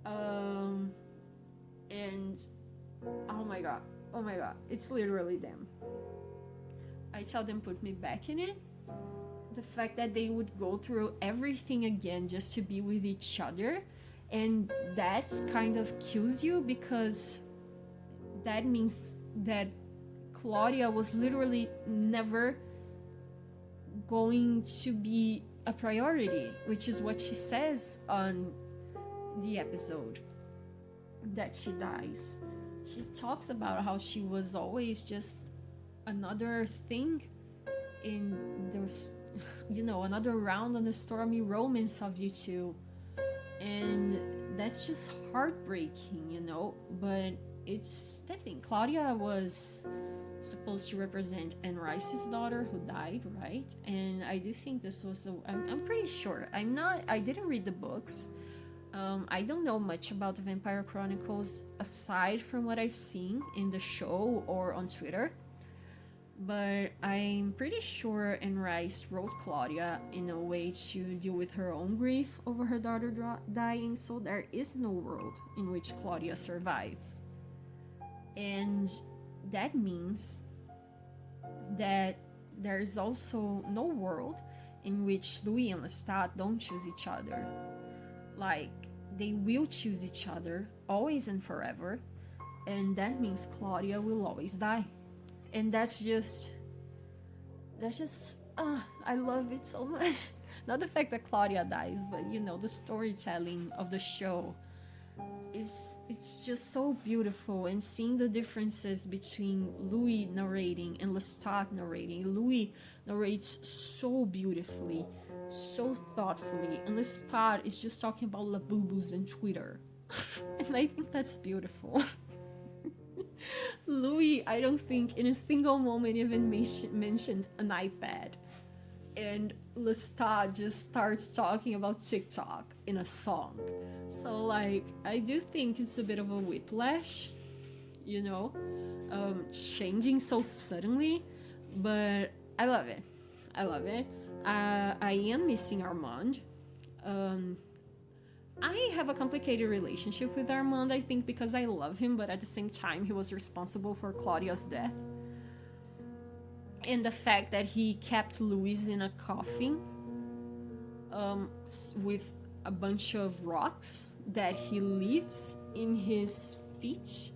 And oh my god, it's literally them. I tell them put me back in it. The fact that they would go through everything again just to be with each other, and that kind of kills you, because that means that Claudia was literally never going to be a priority, which is what she says on the episode that she dies. She talks about how she was always just another thing in those, another round on the stormy romance of you two. And that's just heartbreaking, but it's that thing. Claudia was supposed to represent Anne Rice's daughter who died, right? And I do think this was I'm pretty sure. I didn't read the books. I don't know much about the Vampire Chronicles aside from what I've seen in the show or on Twitter. But I'm pretty sure Anne Rice wrote Claudia in a way to deal with her own grief over her daughter dying, so there is no world in which Claudia survives. And that means that there's also no world in which Louis and Lestat don't choose each other. Like, they will choose each other always and forever, and that means Claudia will always die. And that's just I love it so much. Not the fact that Claudia dies, but the storytelling of the show it's just so beautiful. And seeing the differences between Louis narrating and Lestat narrating. Louis narrates so beautifully, so thoughtfully, and Lestat is just talking about labubus and Twitter. And I think that's beautiful. Louis, I don't think in a single moment even mentioned an iPad. And Lestat just starts talking about TikTok in a song. So, I do think it's a bit of a whiplash, changing so suddenly. But I love it. I am missing Armand. I have a complicated relationship with Armand, I think, because I love him, but at the same time, he was responsible for Claudia's death. And the fact that he kept Louise in a coffin with a bunch of rocks that he leaves in his feet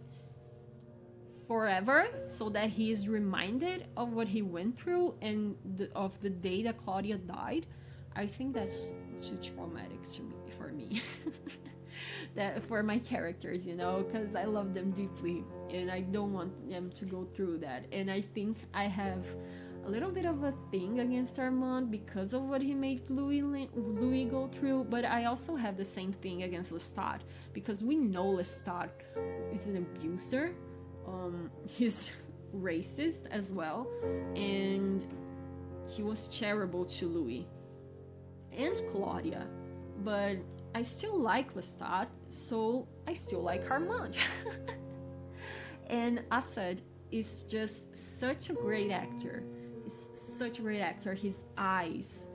forever, so that he is reminded of what he went through and of the day that Claudia died. I think that's too traumatic for me. That for my characters, because I love them deeply and I don't want them to go through that. And I think I have a little bit of a thing against Armand because of what he made Louis go through, but I also have the same thing against Lestat, because we know Lestat is an abuser. He's racist as well, and he was charitable to Louis and Claudia, but I still like Lestat, so I still like Armand. And Assad is just such a great actor. He's such a great actor. His eyes,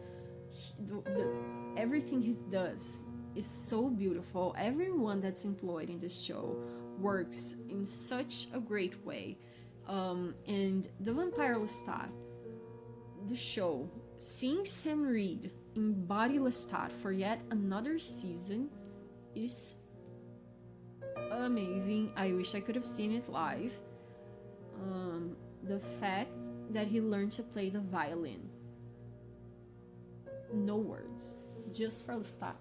everything he does is so beautiful. Everyone that's employed in this show works in such a great way. And the Vampire Lestat, the show, seeing Sam Reed embody Lestat for yet another season is amazing. I wish I could have seen it live. The fact that he learned to play the violin, no words, just for Lestat.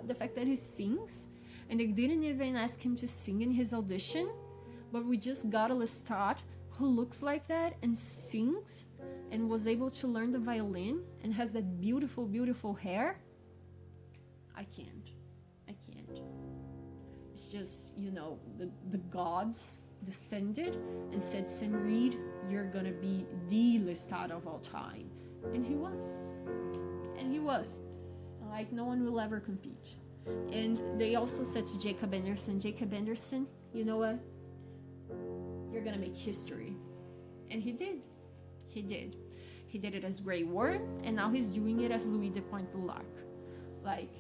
The fact that he sings, and they didn't even ask him to sing in his audition, but we just got a Lestat who looks like that and sings and was able to learn the violin and has that beautiful, beautiful hair. I can't. It's just, the gods descended and said, Sam Reed, you're gonna be the Lestat of all time. And he was. Like, no one will ever compete. And they also said to Jacob Anderson, you know what? You're gonna make history. And he did. He did it as Grey Worm, and now he's doing it as Louis de Pointe-du-Lac. Like,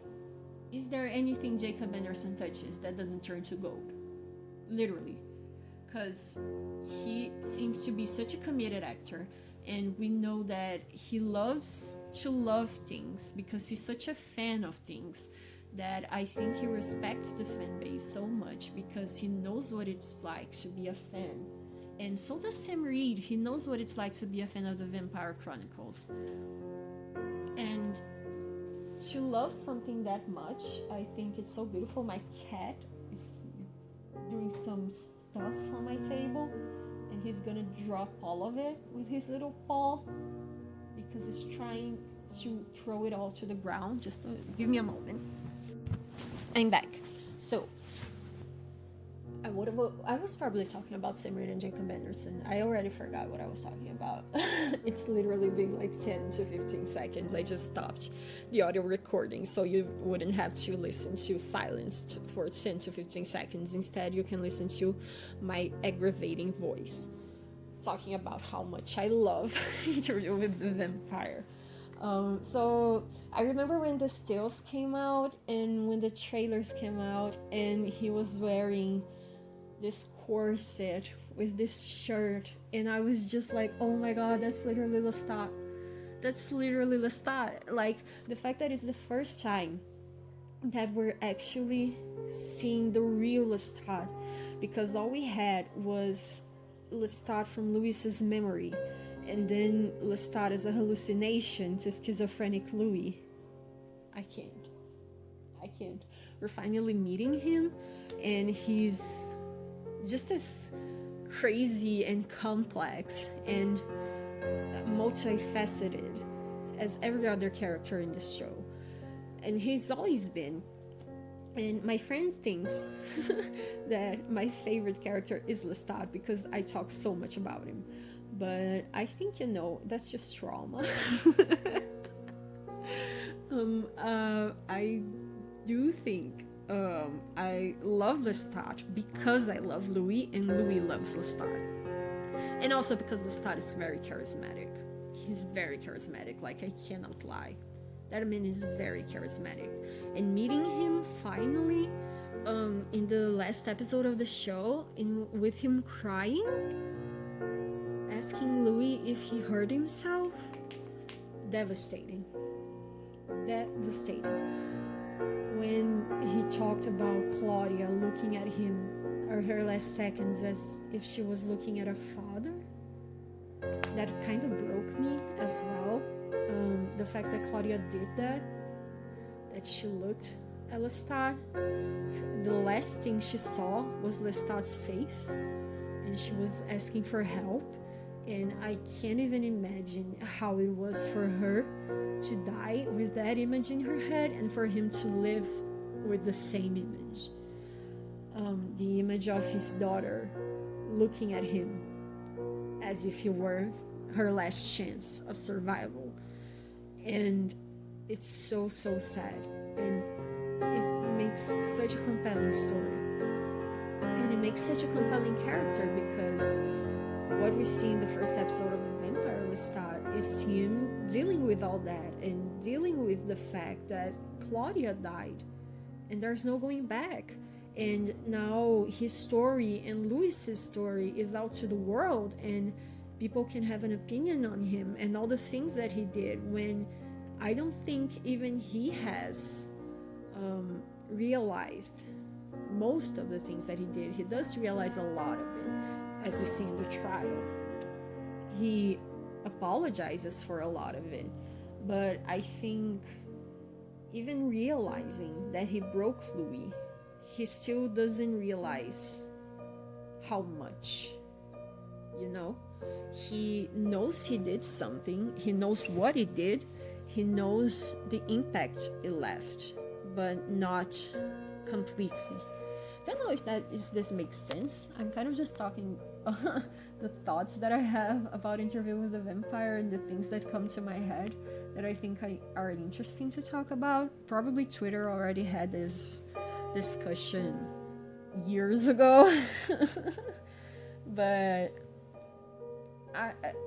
is there anything Jacob Anderson touches that doesn't turn to gold? Literally. Because he seems to be such a committed actor, and we know that he loves to love things because he's such a fan of things, that I think he respects the fan base so much because he knows what it's like to be a fan. And so does Sam Reed. He knows what it's like to be a fan of the Vampire Chronicles. And to love something that much, I think it's so beautiful. My cat is doing some stuff on my table, and he's gonna drop all of it with his little paw because he's trying to throw it all to the ground. Just give me a moment. I'm back. So I was probably talking about Sam Reed and Jacob Anderson. I already forgot what I was talking about. It's literally been like 10 to 15 seconds. I just stopped the audio recording so you wouldn't have to listen to silence for 10 to 15 seconds. Instead, you can listen to my aggravating voice talking about how much I love Interview with the Vampire. So I remember when the stills came out and when the trailers came out, and he was wearing this corset with this shirt, and I was just like, oh my god, that's literally Lestat. Like, the fact that it's the first time that we're actually seeing the real Lestat, because all we had was Lestat from Louis's memory, and then Lestat as a hallucination to schizophrenic Louis. I can't. We're finally meeting him, and he's just as crazy and complex and multifaceted as every other character in this show. And he's always been. And my friend thinks that my favorite character is Lestat because I talk so much about him. But I think, that's just trauma. I do think I love Lestat because I love Louis, and Louis loves Lestat. And also because Lestat is very charismatic. He's very charismatic, like, I cannot lie. That man is very charismatic. And meeting him finally in the last episode of the show, with him crying, asking Louis if he hurt himself, devastating. When he talked about Claudia looking at him, or her last seconds, as if she was looking at a father, that kind of broke me as well. The fact that Claudia did that she looked at Lestat. The last thing she saw was Lestat's face, and she was asking for help, And I can't even imagine how it was for her to die with that image in her head and for him to live with the same image. The image of his daughter looking at him as if he were her last chance of survival. And it's so sad, and it makes such a compelling story, and it makes such a compelling character, because what we see in the first episode of the Vampire Lestat is him dealing with all that and dealing with the fact that Claudia died and there's no going back. And now his story and Louis's story is out to the world, and people can have an opinion on him and all the things that he did, when I don't think even he has realized most of the things that he did. He does realize a lot of it, as we see in the trial. He apologizes for a lot of it, but I think even realizing that he broke Louis, he still doesn't realize how much, you know? He knows he did something, he knows what he did, he knows the impact it left, but not completely. I don't know if this makes sense. I'm kind of just talking the thoughts that I have about Interview with the Vampire and the things that come to my head that I think are interesting to talk about. Probably Twitter already had this discussion years ago. But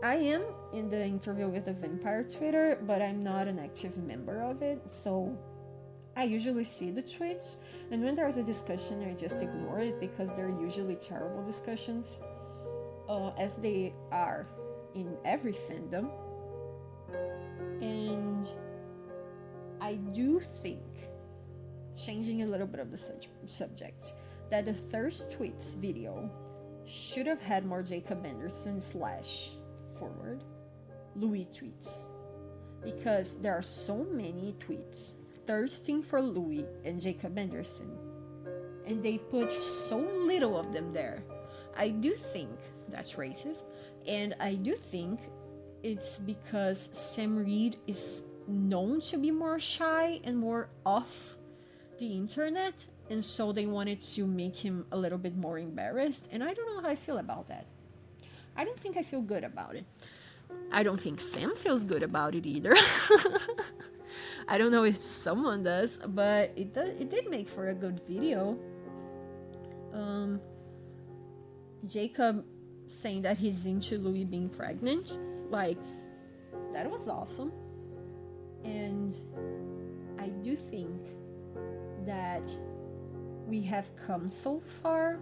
I am in the Interview with the Vampire Twitter, but I'm not an active member of it, so I usually see the tweets, and when there's a discussion I just ignore it, because they're usually terrible discussions, as they are in every fandom. And I do think, changing a little bit of the subject, that the Thirst Tweets video should have had more Jacob Anderson / forward Louis tweets, because there are so many tweets thirsting for Louis and Jacob Anderson, and they put so little of them there. I do think that's racist, and I do think it's because Sam Reed is known to be more shy and more off the internet, and so they wanted to make him a little bit more embarrassed, and I don't know how I feel about that. I don't think I feel good about it. I don't think Sam feels good about it either. I don't know if someone does, but it did make for a good video. Jacob saying that he's into Louis being pregnant, like, that was awesome. And I do think that we have come so far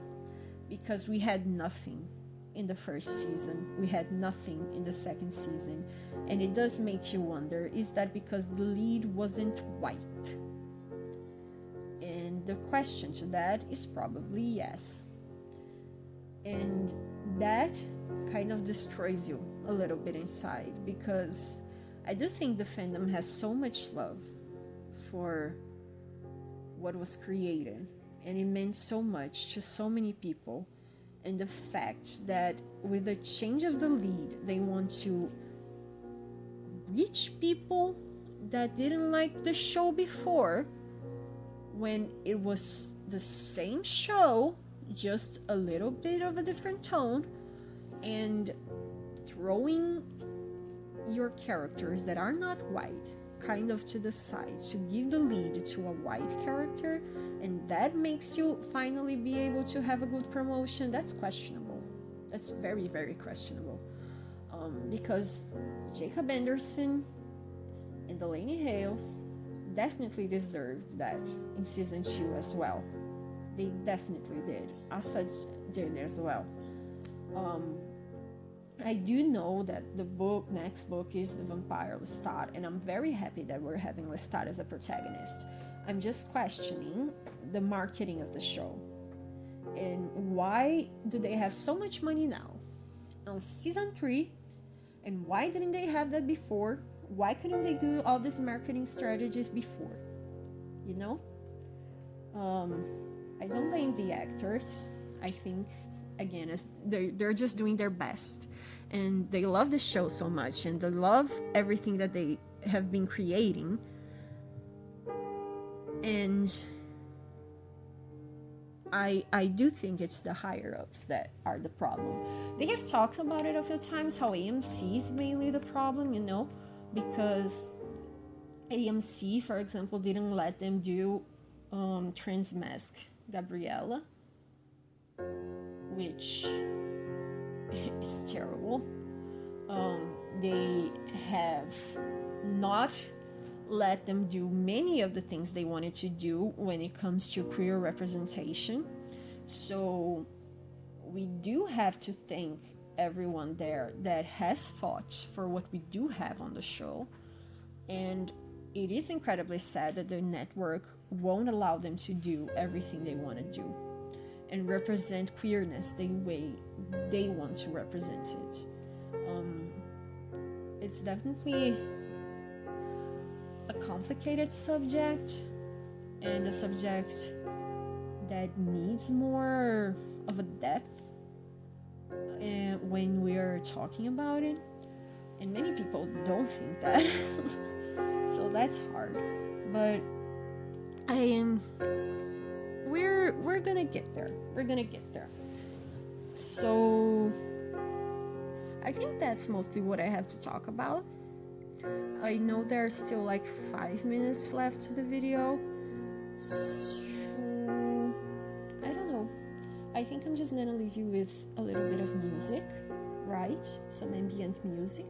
because we had nothing in the first season, we had nothing in the second season, and it does make you wonder, is that because the lead wasn't white? And the question to that is probably yes. And that kind of destroys you a little bit inside, because I do think the fandom has so much love for what was created, and it meant so much to so many people. And the fact that with the change of the lead, they want to reach people that didn't like the show before, when it was the same show, just a little bit of a different tone, and throwing your characters that are not white kind of to the side to give the lead to a white character, and that makes you finally be able to have a good promotion. That's questionable. That's very, very questionable. Because Jacob Anderson and Delaney Hales definitely deserved that in season 2 as well. They definitely did. Asad did as well. I do know that the next book is The Vampire Lestat, and I'm very happy that we're having Lestat as a protagonist. I'm just questioning the marketing of the show. And why do they have so much money now on season 3? And why didn't they have that before? Why couldn't they do all these marketing strategies before? You know? I don't blame the actors. I think, again, they're just doing their best. and they love the show so much, and they love everything that they have been creating. And I do think it's the higher ups that are the problem. They have talked about it a few times, how AMC is mainly the problem, you know, because AMC, for example, didn't let them do Transmask Gabriella, which is terrible. They have not let them do many of the things they wanted to do when it comes to queer representation. So we do have to thank everyone there that has fought for what we do have on the show. And it is incredibly sad that the network won't allow them to do everything they want to do and represent queerness the way they want to represent it. It's definitely a complicated subject, and a subject that needs more of a depth when we're talking about it, and many people don't think that. So that's hard, but we're gonna get there. So I think that's mostly what I have to talk about. I know there's still like 5 minutes left to the video, so I don't know. I think I'm just gonna leave you with a little bit of music, right? Some ambient music.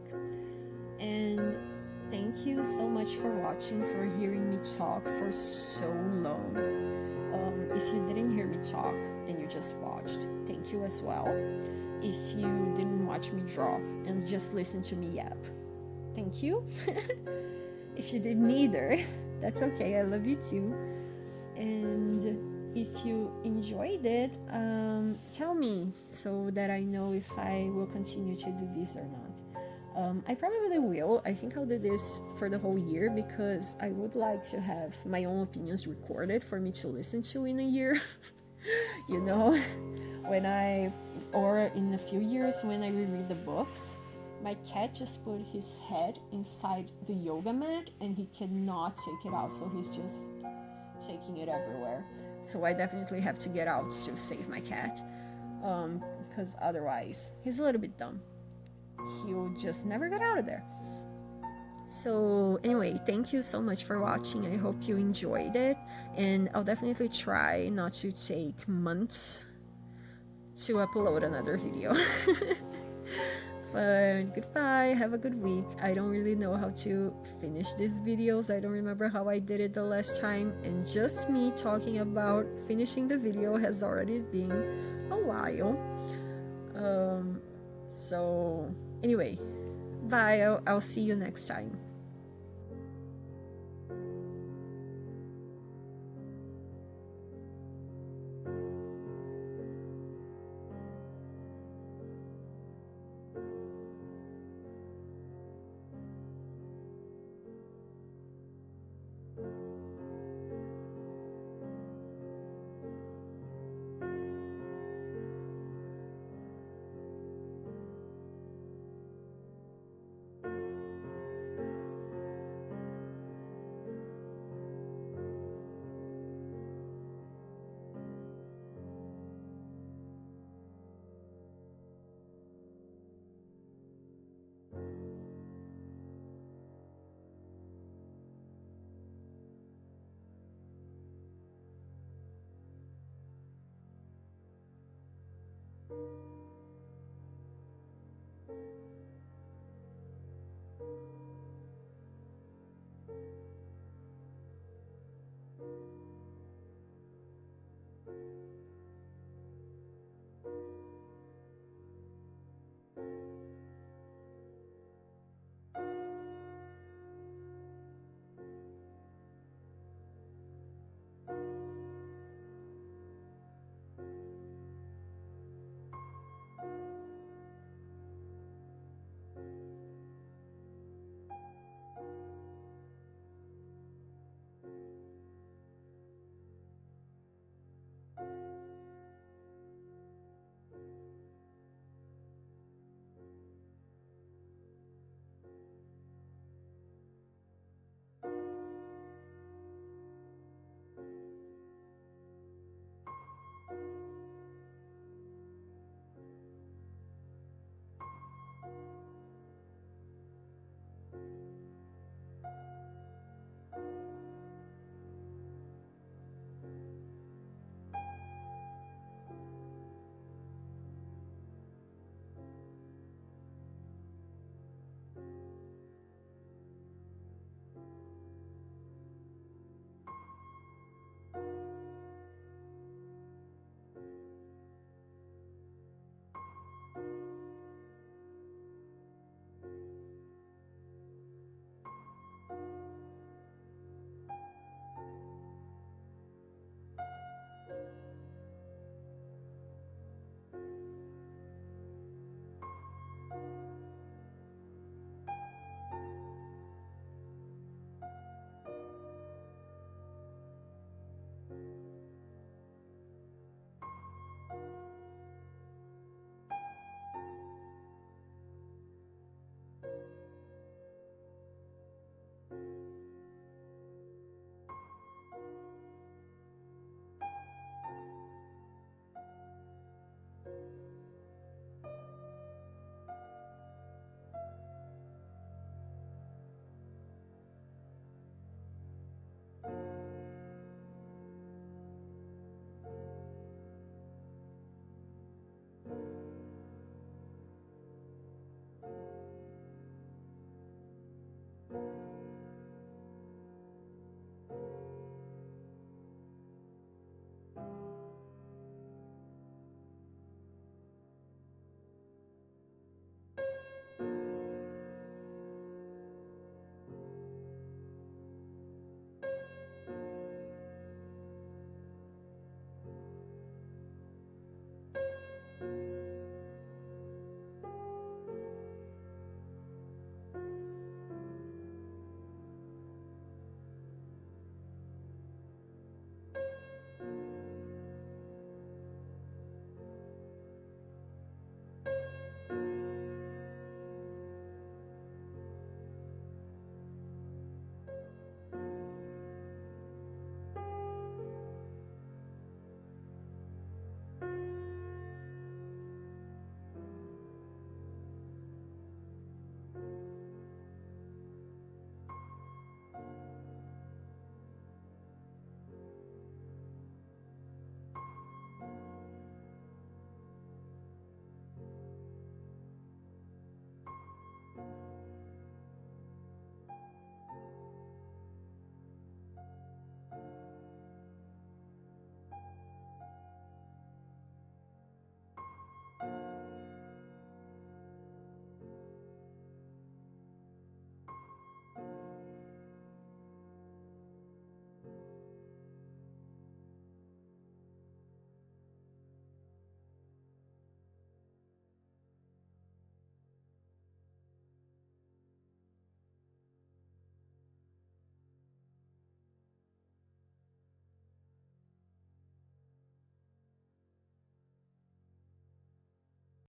And thank you so much for watching, for hearing me talk for so long. If you didn't hear me talk and you just watched, thank you as well. If you didn't watch me draw and just listen to me yap, thank you. If you did neither, that's okay, I love you too. And if you enjoyed it, tell me so that I know if I will continue to do this or not. I probably will. I think I'll do this for the whole year because I would like to have my own opinions recorded for me to listen to in a year. You know, or in a few years when I reread the books. My cat just put his head inside the yoga mat and he cannot take it out, so he's just taking it everywhere. So I definitely have to get out to save my cat, because otherwise he's a little bit dumb. He'll just never get out of there. So anyway, thank you so much for watching. I hope you enjoyed it, and I'll definitely try not to take months to upload another video. But goodbye, have a good week. I don't really know how to finish these videos. I don't remember how I did it the last time, and just me talking about finishing the video has already been a while. So anyway, bye. I'll see you next time.